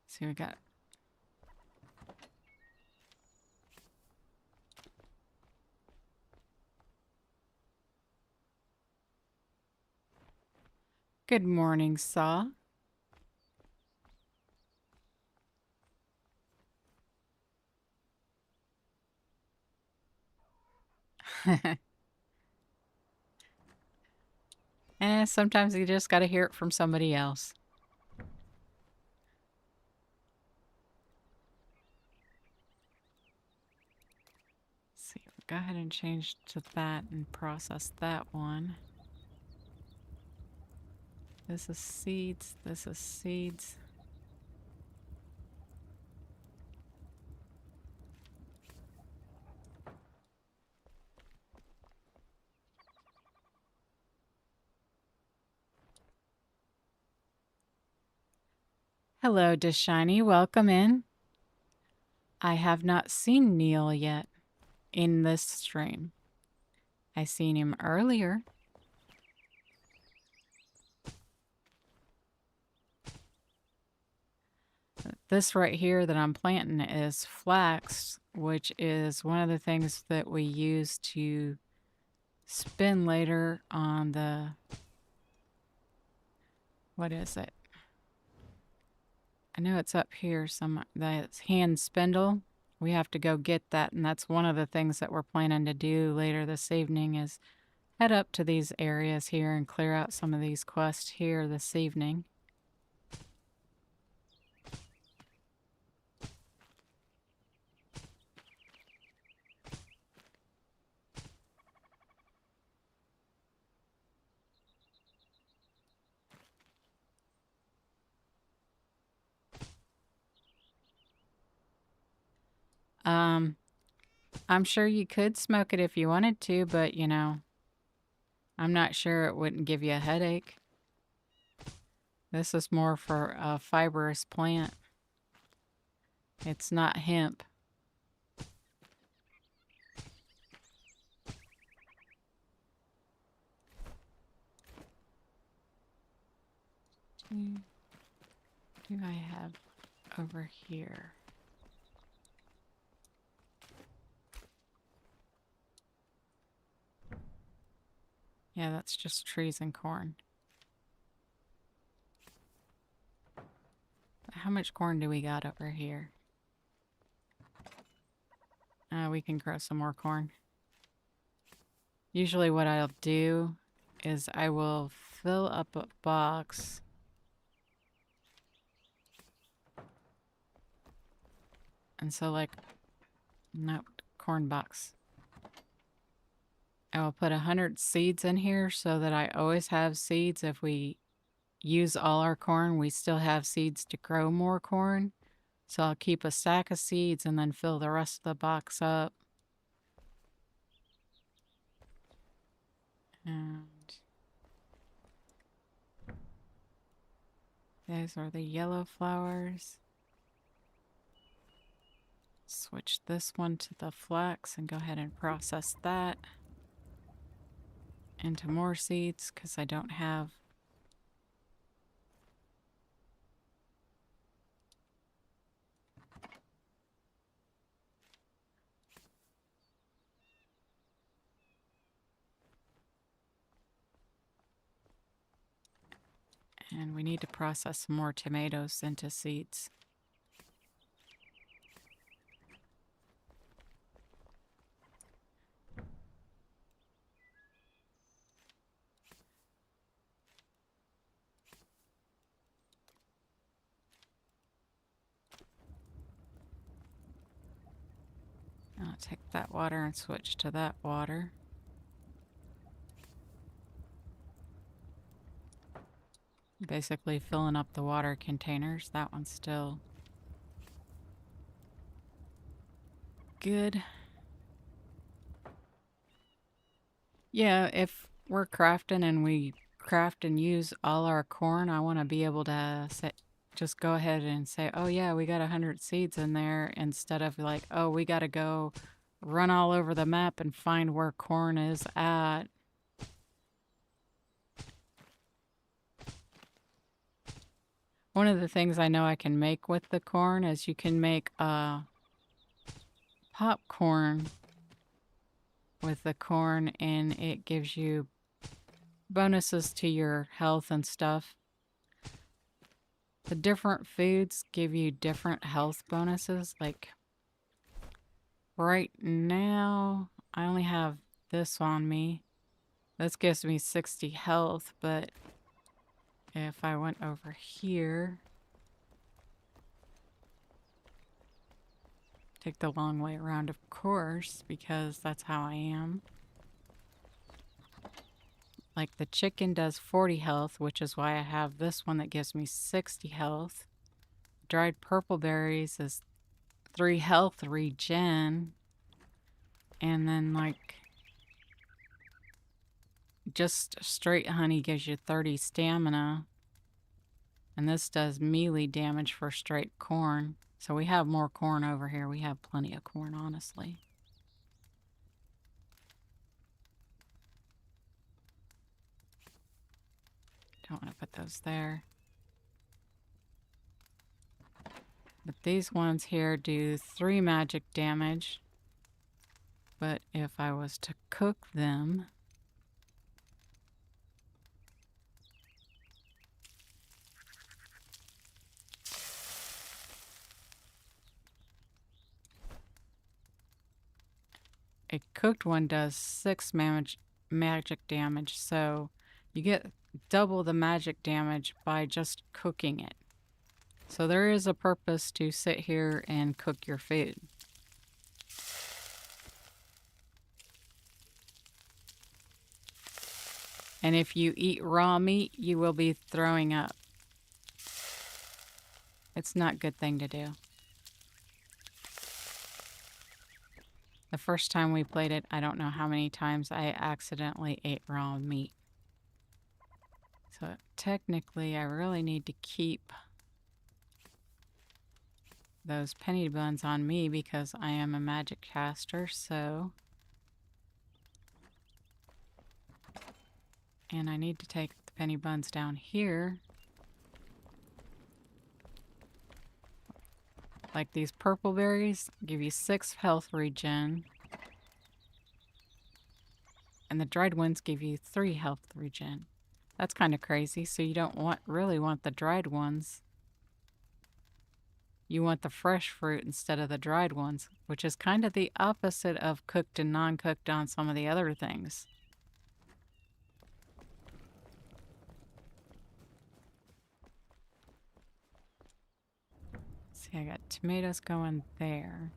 See, we got... Good morning, Saw. Sometimes you just gotta hear it from somebody else. Let's see, we'll go ahead and change to that and process that one. This is seeds, this is seeds. Hello, Deshiny. Welcome in. I have not seen Neil yet in this stream. I seen him earlier. This right here that I'm planting is flax, which is one of the things that we use to spin later on the... What is it? I know it's up here, that's hand spindle. We have to go get that, and that's one of the things that we're planning to do later this evening is head up to these areas here and clear out some of these quests here this evening. I'm sure you could smoke it if you wanted to, but, you know, I'm not sure it wouldn't give you a headache. This is more for a fibrous plant. It's not hemp. Do I have over here? Yeah, that's just trees and corn. How much corn do we got over here? We can grow some more corn. Usually what I'll do is I will fill up a box. And so like, nope, corn box. I will put 100 seeds in here so that I always have seeds. If we use all our corn, we still have seeds to grow more corn. So I'll keep a stack of seeds and then fill the rest of the box up. And those are the yellow flowers. Switch this one to the flax and go ahead and process that into more seeds because I don't have. And we need to process some more tomatoes into seeds. take that water and switch to that water. Basically filling up the water containers. That one's still good. Yeah, if we're crafting and we craft and use all our corn, I want to be able to say, just go ahead and say, oh yeah, we got 100 seeds in there, instead of like, oh, we got to go run all over the map and find where corn is at. One of the things I know I can make with the corn is you can make popcorn with the corn, and it gives you bonuses to your health and stuff. The different foods give you different health bonuses. Like right now, I only have this on me. This gives me 60 health, but if I went over here, take the long way around, of course, because that's how I am. Like the chicken does 40 health, which is why I have this one that gives me 60 health. Dried purple berries is 3 health regen. And then like just straight honey gives you 30 stamina. And this does melee damage for straight corn. So we have more corn over here. We have plenty of corn, honestly. Don't want to put those there. But these ones here do 3 magic damage. But if I was to cook them, a cooked one does 6 magic damage, so you get double the magic damage by just cooking it. So there is a purpose to sit here and cook your food. And if you eat raw meat, you will be throwing up. It's not a good thing to do. The first time we played it, I don't know how many times I accidentally ate raw meat. So technically, I really need to keep those penny buns on me because I am a magic caster, so... And I need to take the penny buns down here. Like these purple berries give you 6 health regen. And the dried ones give you 3 health regen. That's kind of crazy, so you don't really want the dried ones. You want the fresh fruit instead of the dried ones, which is kind of the opposite of cooked and non-cooked on some of the other things. See, I got tomatoes going there.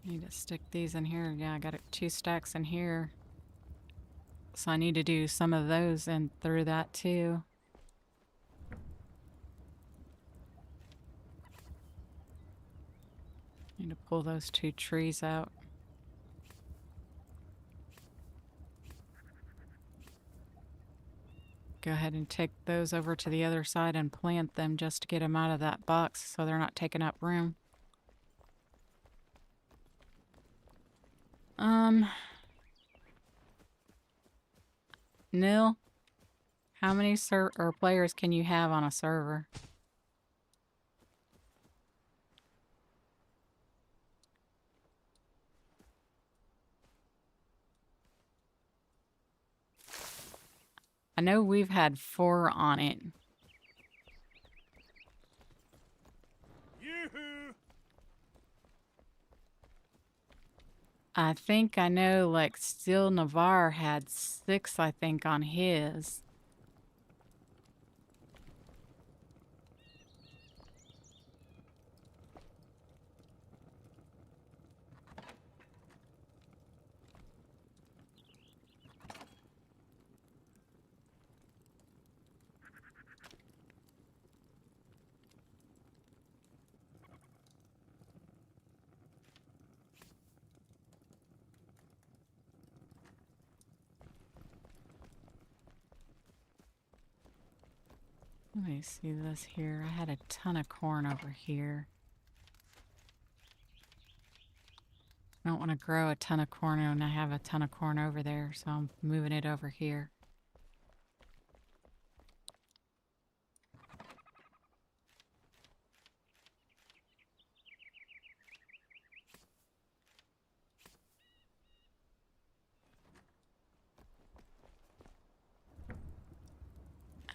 Need to stick these in here. Yeah, I got 2 stacks in here. So I need to do some of those and through that too. Need to pull those 2 trees out. Go ahead and take those over to the other side and plant them just to get them out of that box so they're not taking up room. Nil, how many players can you have on a server? I know we've had 4 on it. Yoo-hoo! I think I know, like, Steel Navarre had 6, I think, on his. Let me see this here. I had a ton of corn over here. I don't want to grow a ton of corn when I have a ton of corn over there, so I'm moving it over here.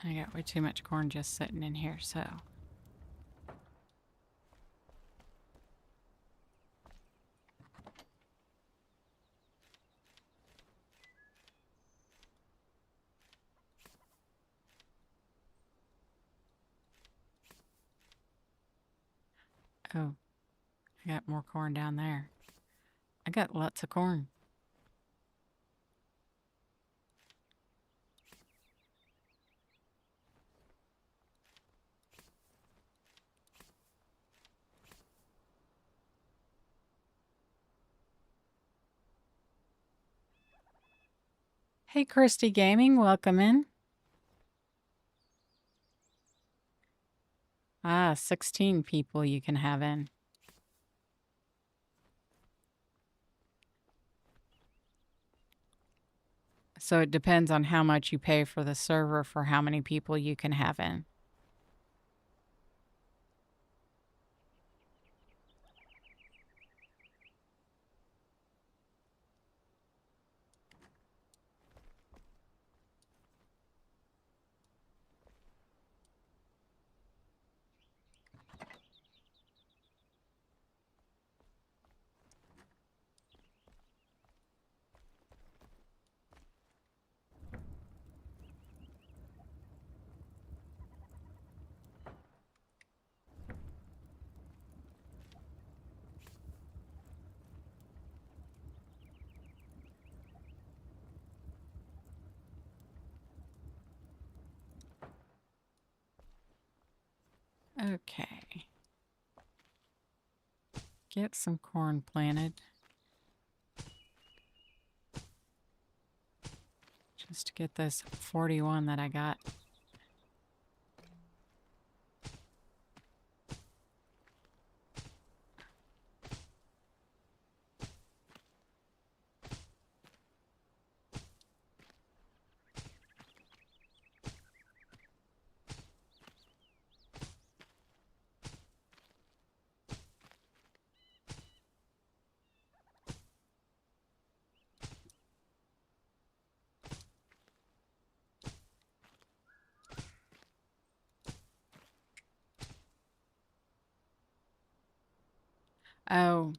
I got way too much corn just sitting in here, so. Oh, I got more corn down there. I got lots of corn. Hey, Christy Gaming, welcome in. 16 people you can have in. So it depends on how much you pay for the server for how many people you can have in. Okay. Get some corn planted. Just to get this 41 that I got. Oh.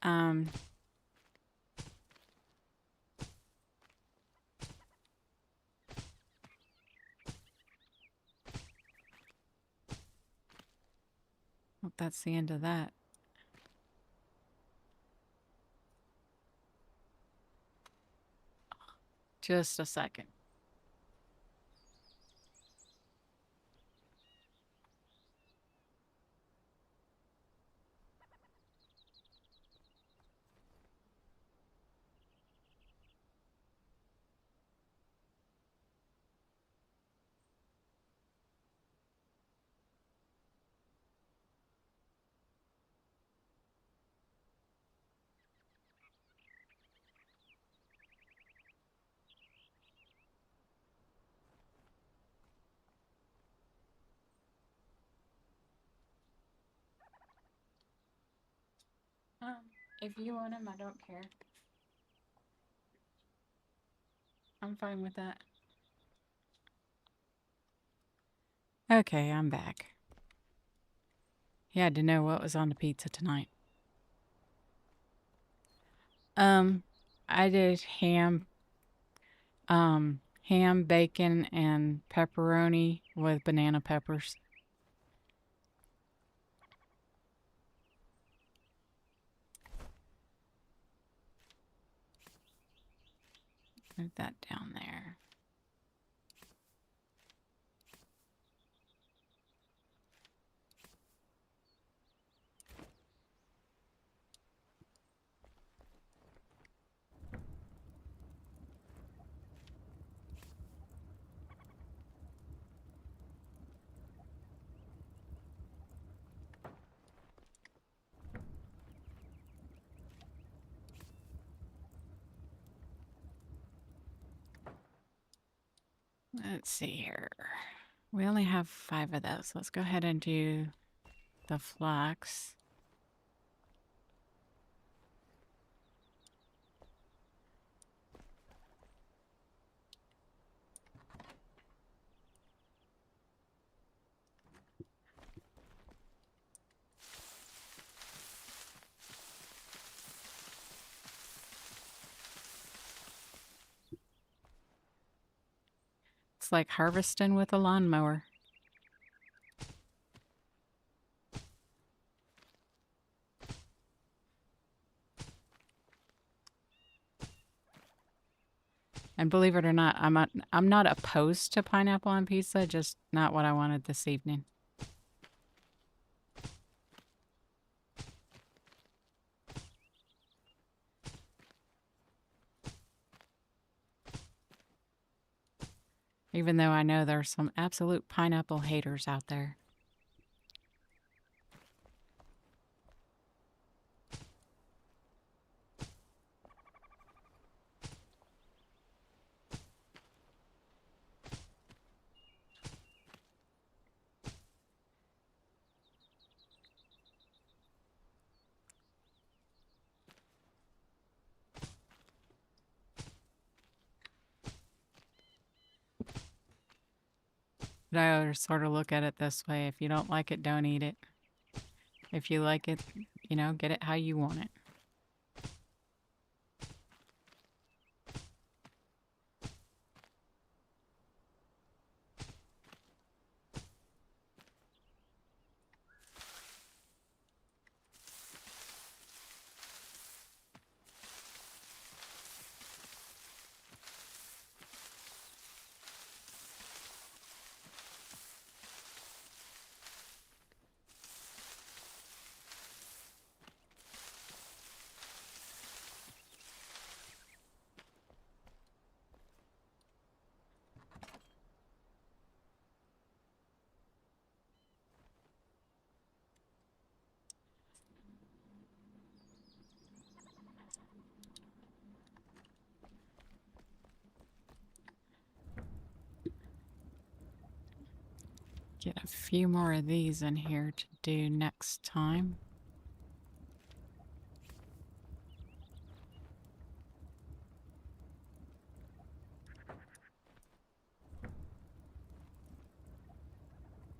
Um. Well, that's the end of that. Just a second. If you want them, I don't care. I'm fine with that. Okay, I'm back. He had to know what was on the pizza tonight. I did ham, bacon, and pepperoni with banana peppers. Move that down there. Let's see here. We only have 5 of those. Let's go ahead and do the flax. It's like harvesting with a lawnmower. And believe it or not, I'm not opposed to pineapple on pizza, just not what I wanted this evening. Even though I know there's some absolute pineapple haters out there. But I always sort of look at it this way. If you don't like it, don't eat it. If you like it, you know, get it how you want it. Get a few more of these in here to do next time.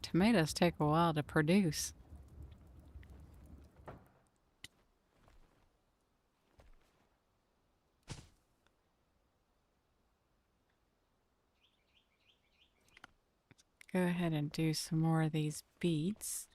Tomatoes take a while to produce. Go ahead and do some more of these beets.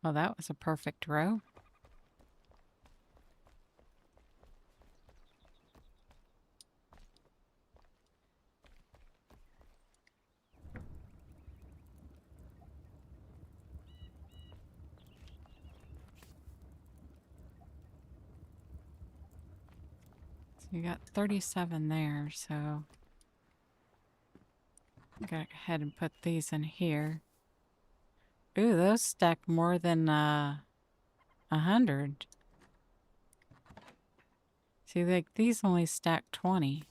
Well, that was a perfect row. So you got 37 there, so go ahead and put these in here. Ooh, those stack more than 100. See, like these only stack 20.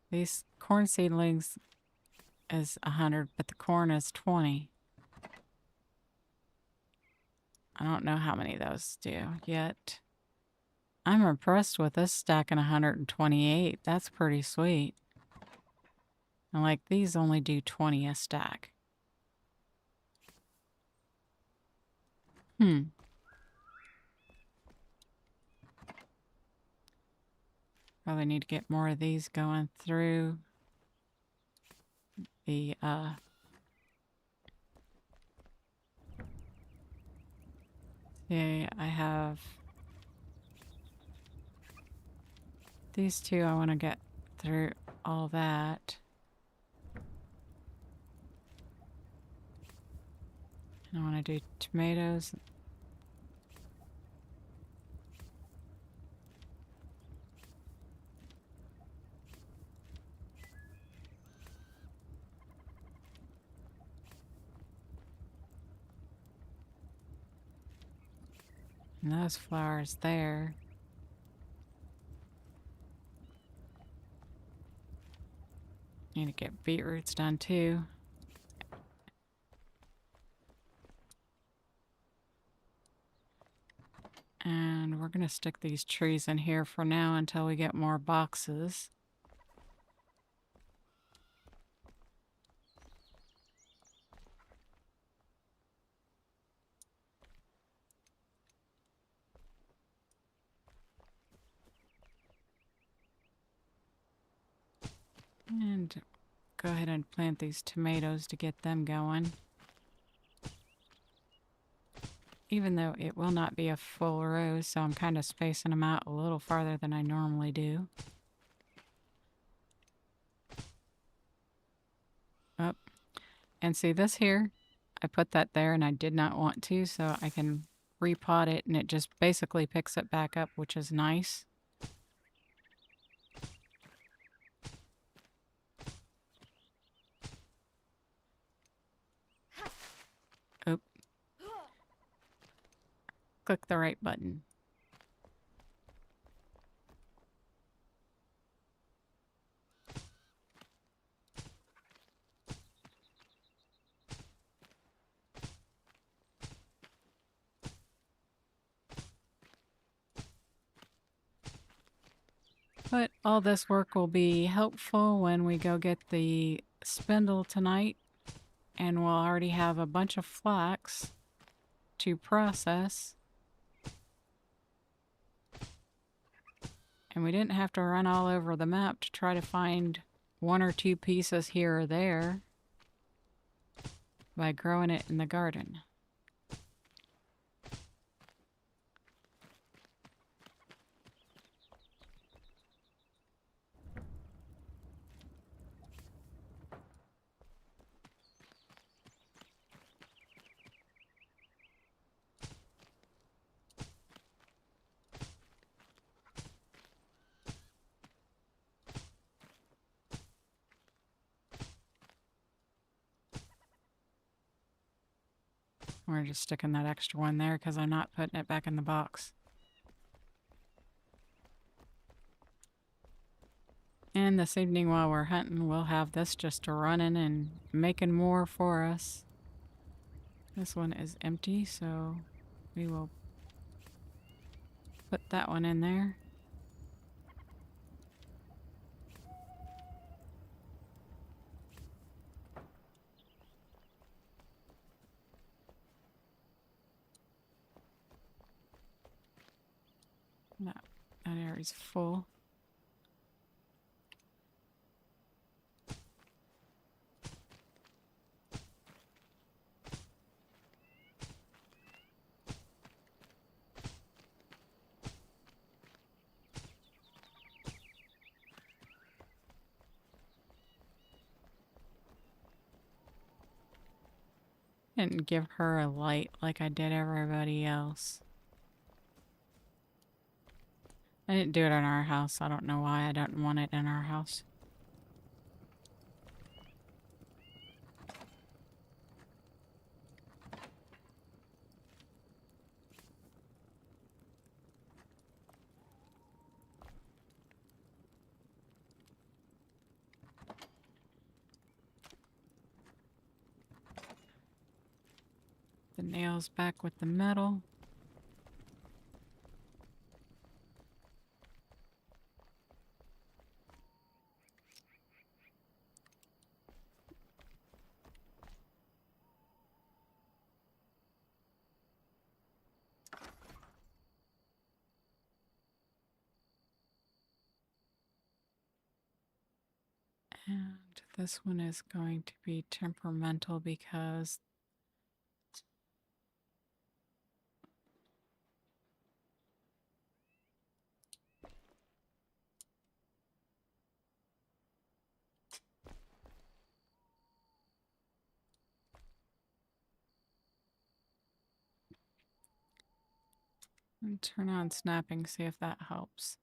These corn seedlings is 100, but the corn is 20. I don't know how many those do yet. I'm impressed with this stacking 128. That's pretty sweet. And like these only do 20 a stack. Probably need to get more of these going through the yeah, I have these two. I want to get through all that. And I want to do tomatoes. And those flowers there. Need to get beetroots done too. And we're going to stick these trees in here for now until we get more boxes. And go ahead and plant these tomatoes to get them going. Even though it will not be a full row, so I'm kind of spacing them out a little farther than I normally do. Up. And see this here? I put that there and I did not want to, so I can repot it and it just basically picks it back up, which is nice. Oop. Click the right button. But all this work will be helpful when we go get the spindle tonight, and we'll already have a bunch of flax to process. And we didn't have to run all over the map to try to find one or two pieces here or there by growing it in the garden. We're just sticking that extra one there because I'm not putting it back in the box. And this evening while we're hunting, we'll have this just running and making more for us. This one is empty, so we will put that one in there. That area's full. Didn't give her a light like I did everybody else. I didn't do it in our house. I don't know why I don't want it in our house. The nails back with the metal. And this one is going to be temperamental because and turn on snapping, see if that helps.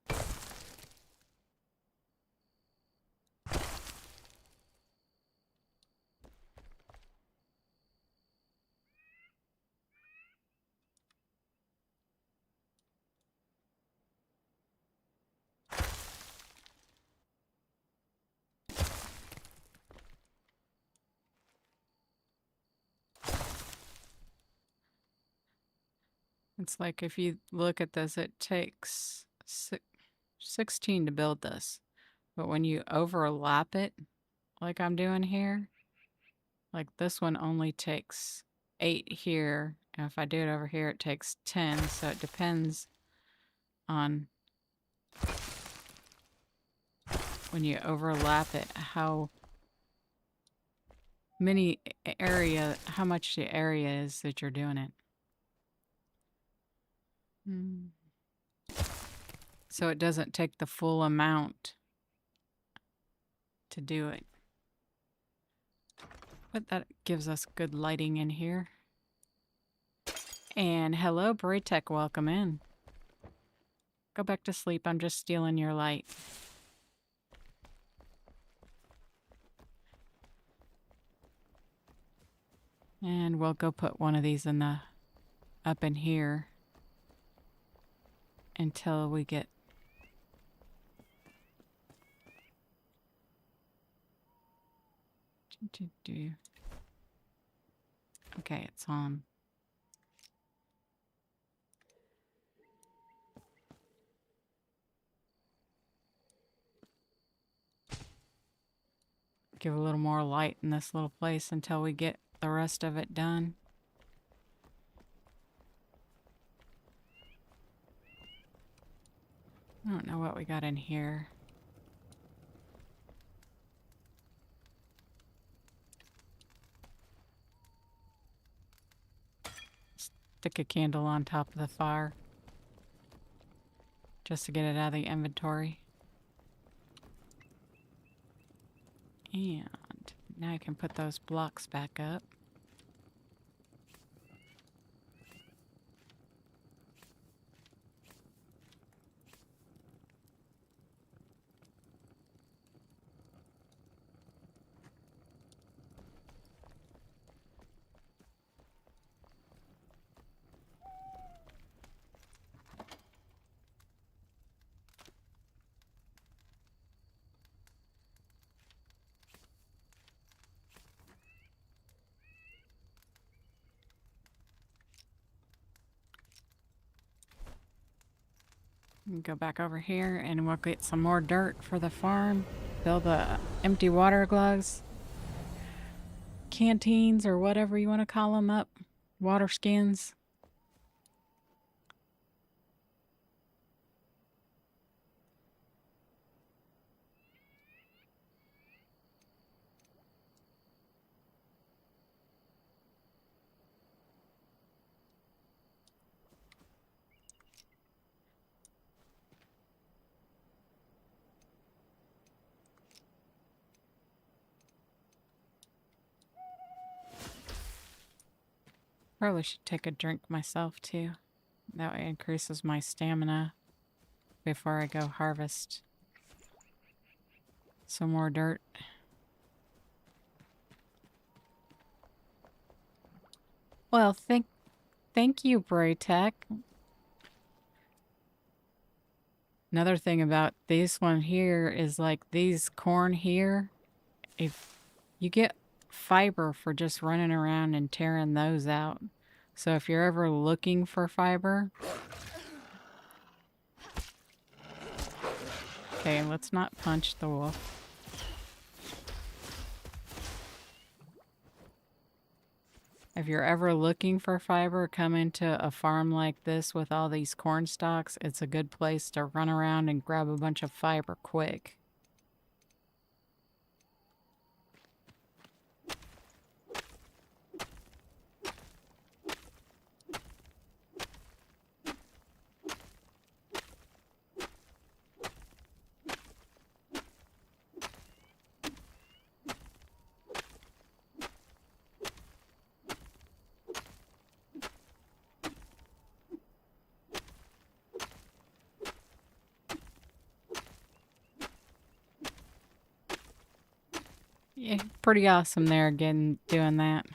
It's like if you look at this, it takes 16 to build this. But when you overlap it, like I'm doing here, like this one only takes 8 here. And if I do it over here, it takes 10. So it depends on when you overlap it, how much the area is that you're doing it. So it doesn't take the full amount to do it. But that gives us good lighting in here. And hello, Braytech, welcome in. Go back to sleep, I'm just stealing your light. And we'll go put one of these up in here until we get okay, it's on. Give a little more light in this little place until we get the rest of it done. I don't know what we got in here. Stick a candle on top of the fire just to get it out of the inventory. And now I can put those blocks back up. Go back over here and we'll get some more dirt for the farm. Build the empty water glugs, canteens, or whatever you want to call them up. Water skins. Probably should take a drink myself too. That way it increases my stamina. before I go harvest some more dirt. Well, thank you, Braytech. Another thing about this one here is like these corn here, if you get fiber for just running around and tearing those out. So if you're ever looking for fiber, okay, let's not punch the wolf. If you're ever looking for fiber, come into a farm like this with all these corn stalks. It's a good place to run around and grab a bunch of fiber quick. Yeah, pretty awesome there again doing that.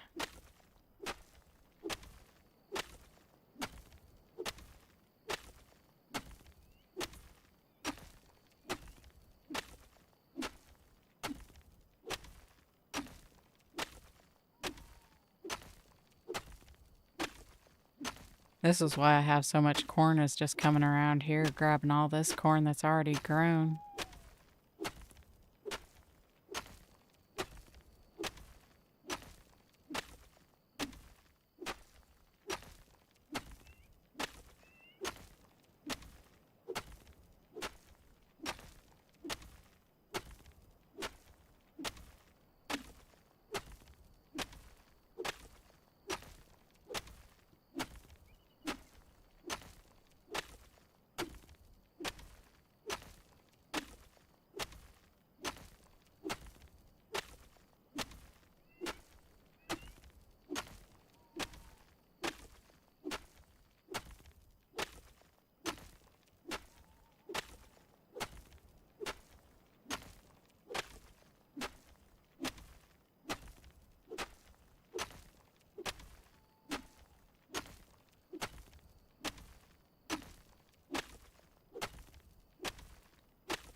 This is why I have so much corn, is just coming around here grabbing all this corn that's already grown.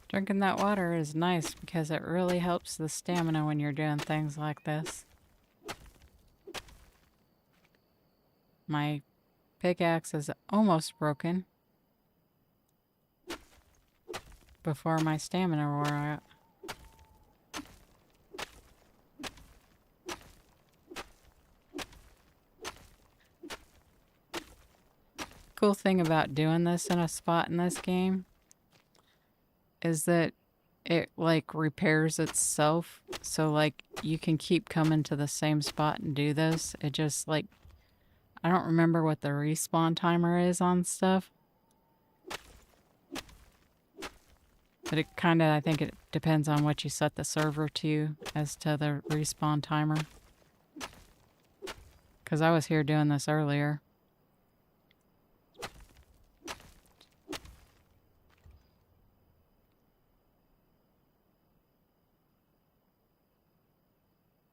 Drinking that water is nice because it really helps the stamina when you're doing things like this. My pickaxe is almost broken before my stamina wore out. Cool thing about doing this in a spot in this game is that it like repairs itself, so like you can keep coming to the same spot and do this. It just like, I don't remember what the respawn timer is on stuff, but it kind of, I think it depends on what you set the server to as to the respawn timer, because I was here doing this earlier.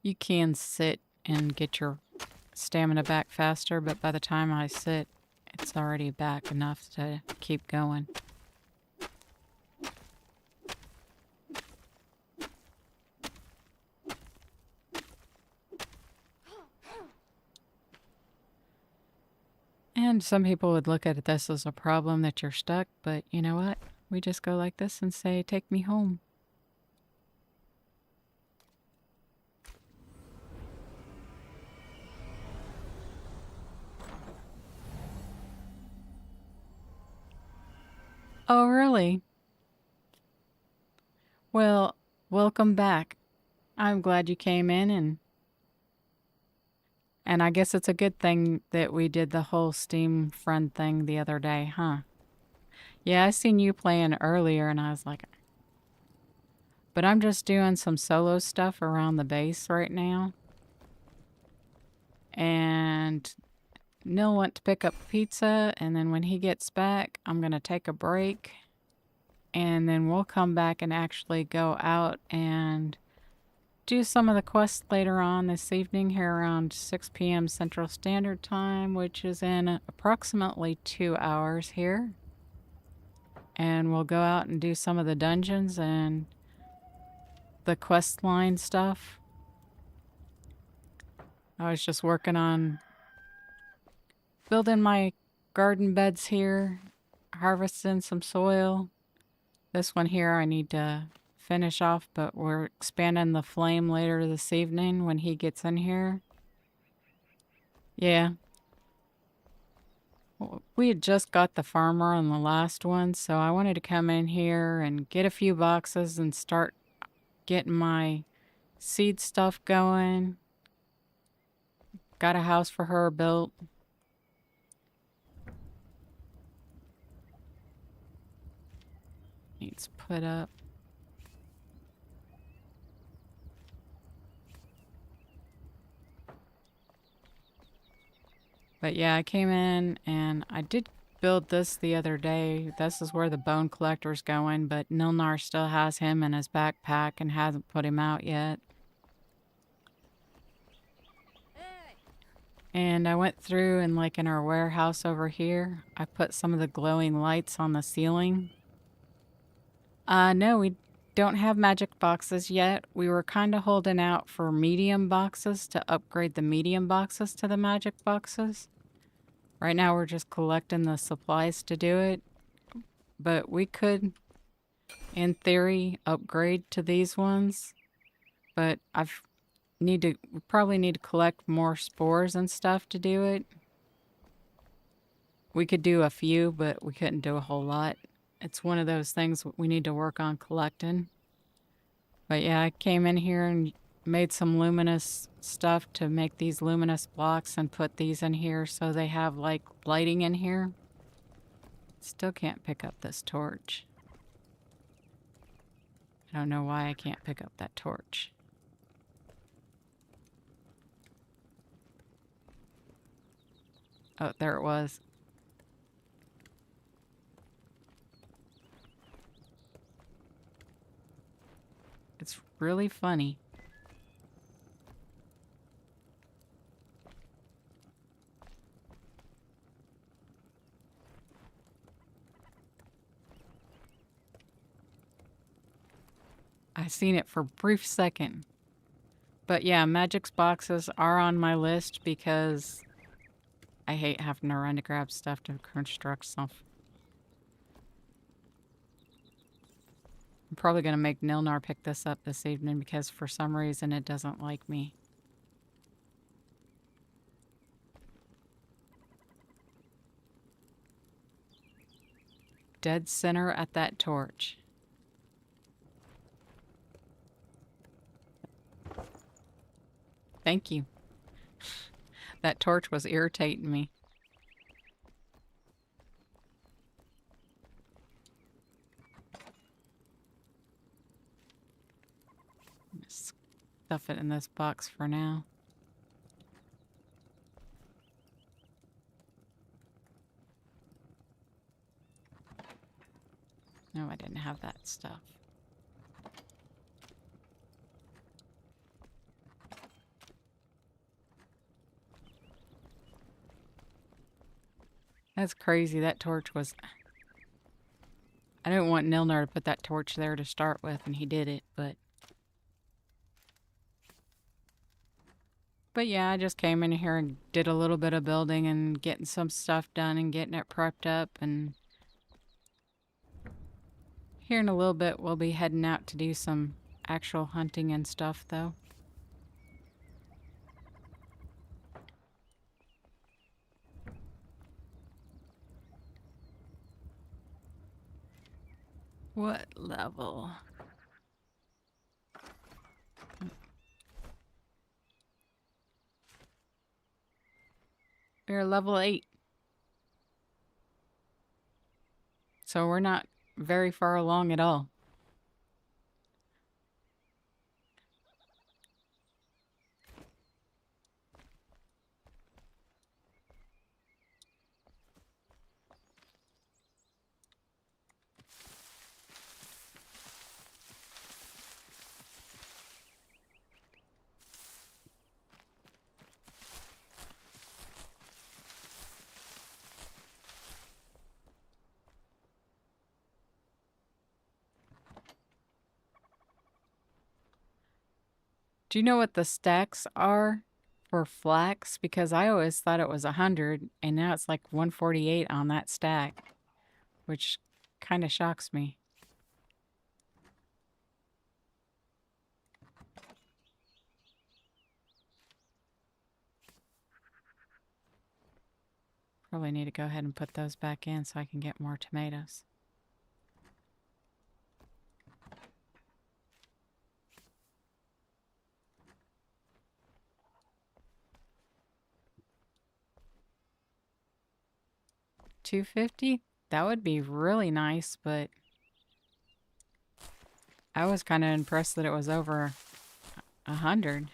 You can sit and get your stamina back faster, but by the time I sit, it's already back enough to keep going. And some people would look at this as a problem that you're stuck, but you know what? We just go like this and say, take me home. Oh, really? Well, welcome back. I'm glad you came in, and I guess it's a good thing that we did the whole Steam friend thing the other day, huh? Yeah, I seen you playing earlier and I was like, but I'm just doing some solo stuff around the base right now. And Nil went to pick up pizza, and then when he gets back, I'm gonna take a break and then we'll come back and actually go out and do some of the quests later on this evening here around 6 p.m. Central Standard Time, which is in approximately 2 hours here. And we'll go out and do some of the dungeons and the quest line stuff. I was just working on building my garden beds here, harvesting some soil. This one here I need to finish off, but we're expanding the flame later this evening when he gets in here. Yeah. We had just got the farmer on the last one, so I wanted to come in here and get a few boxes and start getting my seed stuff going. Got a house for her built. Needs put up. But yeah, I came in and I did build this the other day. This is where the bone collector's going, but Nilnar still has him in his backpack and hasn't put him out yet. And I went through and like in our warehouse over here, I put some of the glowing lights on the ceiling. No, we don't have magic boxes yet. We were kind of holding out for medium boxes to upgrade the medium boxes to the magic boxes. Right now we're just collecting the supplies to do it. But we could, in theory, upgrade to these ones. But we probably need to collect more spores and stuff to do it. We could do a few, but we couldn't do a whole lot. It's one of those things we need to work on collecting. But yeah, I came in here and made some luminous stuff to make these luminous blocks and put these in here so they have like lighting in here. Still can't pick up this torch. I don't know why I can't pick up that torch. Oh, there it was. It's really funny. I seen it for a brief second. But yeah, magic's boxes are on my list because I hate having to run to grab stuff to construct stuff. I'm probably going to make Nilnar pick this up this evening because for some reason it doesn't like me. Dead center at that torch. Thank you. That torch was irritating me. Stuff it in this box for now. No, I didn't have that stuff. That's crazy. That torch was... I didn't want Nilnar to put that torch there to start with, and he did it, but... But yeah, I just came in here and did a little bit of building and getting some stuff done and getting it prepped up, and... Here in a little bit, we'll be heading out to do some actual hunting and stuff, though. What level? We're level 8. So we're not very far along at all. Do you know what the stacks are for flax? Because I always thought it was 100, and now it's like 148 on that stack, which kind of shocks me. Probably need to go ahead and put those back in so I can get more tomatoes. $250? That would be really nice, but I was kind of impressed that it was over 100.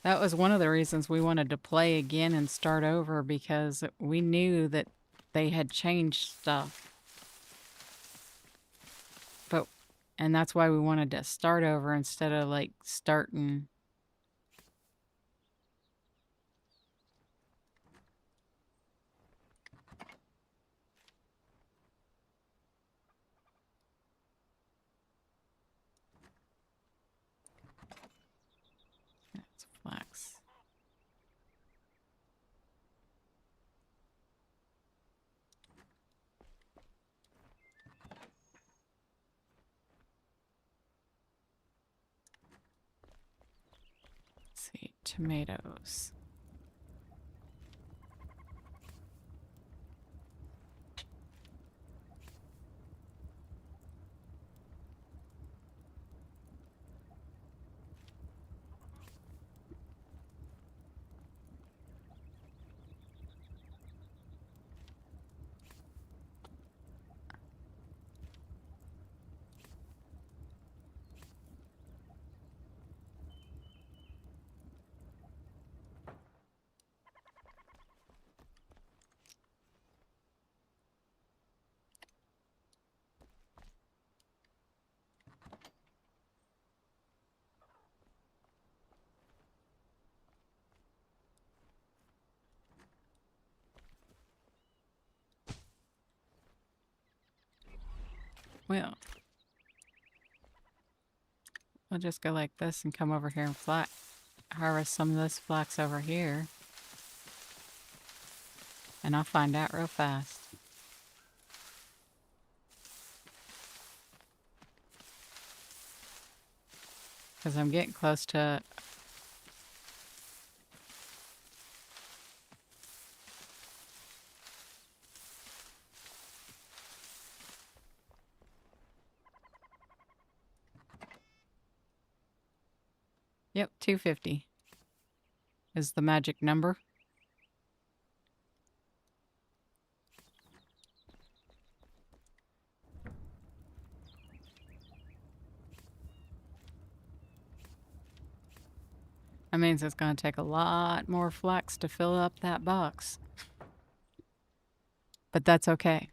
That was one of the reasons we wanted to play again and start over, because we knew that they had changed stuff. And that's why we wanted to start over instead of like starting. That's flax. Let's see, tomatoes. Well, we'll just go like this and come over here and harvest some of this flax over here. And I'll find out real fast. Because I'm getting close to... Yep, 250 is the magic number. That means it's going to take a lot more flax to fill up that box. But that's okay.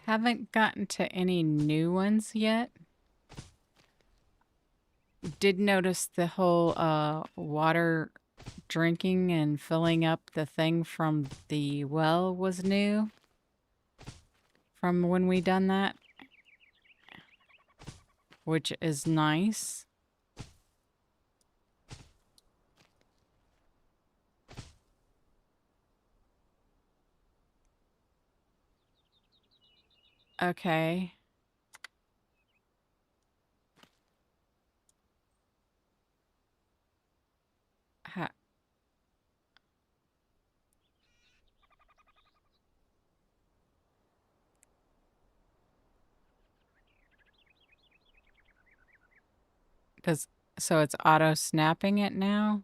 Haven't gotten to any new ones yet. Did notice the whole water drinking and filling up the thing from the well was new from when we done that, which is nice. Okay. So it's auto snapping it now?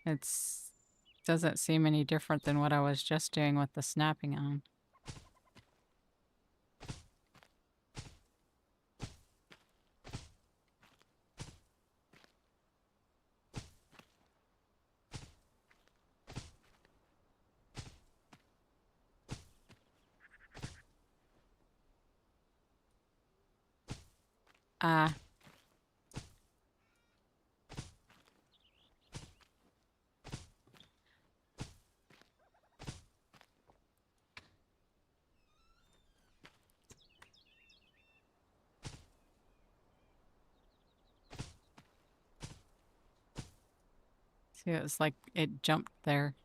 It's doesn't seem any different than what I was just doing with the snapping on. Ah. See, it was like it jumped there.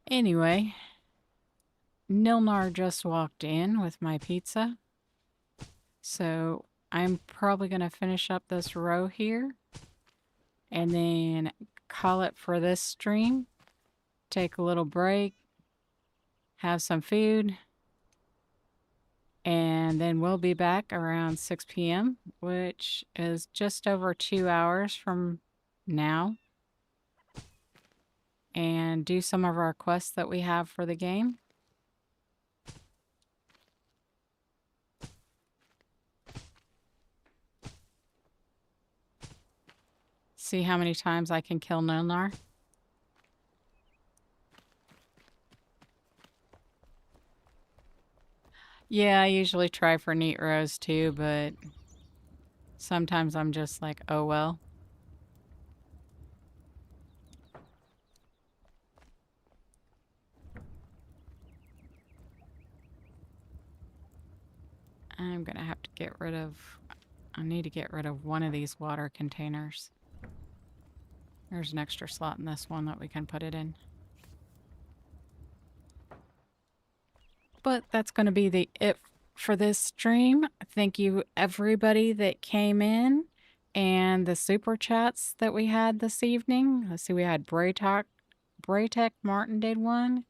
Anyway, Nilnar just walked in with my pizza. So I'm probably going to finish up this row here and then call it for this stream. Take a little break, have some food, and then we'll be back around 6 p.m., which is just over 2 hours from now, and do some of our quests that we have for the game. See how many times I can kill Nilnar. Yeah, I usually try for neat rows too, but sometimes I'm just like, oh well. I'm gonna have to get rid of... I need to get rid of one of these water containers. There's an extra slot in this one that we can put it in. But that's going to be it for this stream. Thank you everybody that came in and the super chats that we had this evening. Let's see, we had Braytech Martin did one,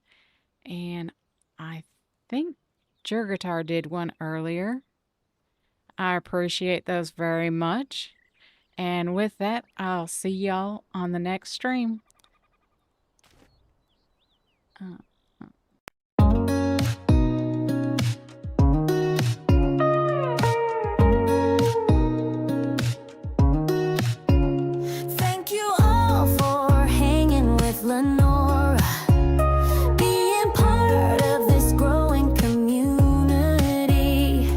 and I think Jurgitar did one earlier. I appreciate those very much. And with that, I'll see y'all on the next stream. Thank you all for hanging with Lanora, being part of this growing community.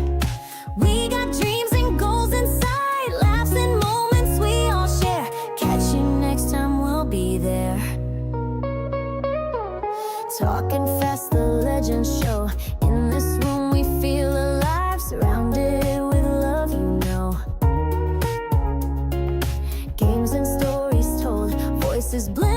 We got dreams and goals inside, laughs and moments we all share. Catch you next time, we'll be there. Talking fast, the legends show. In this room we feel alive, surrounded with love, you know. Games and stories told, voices blend.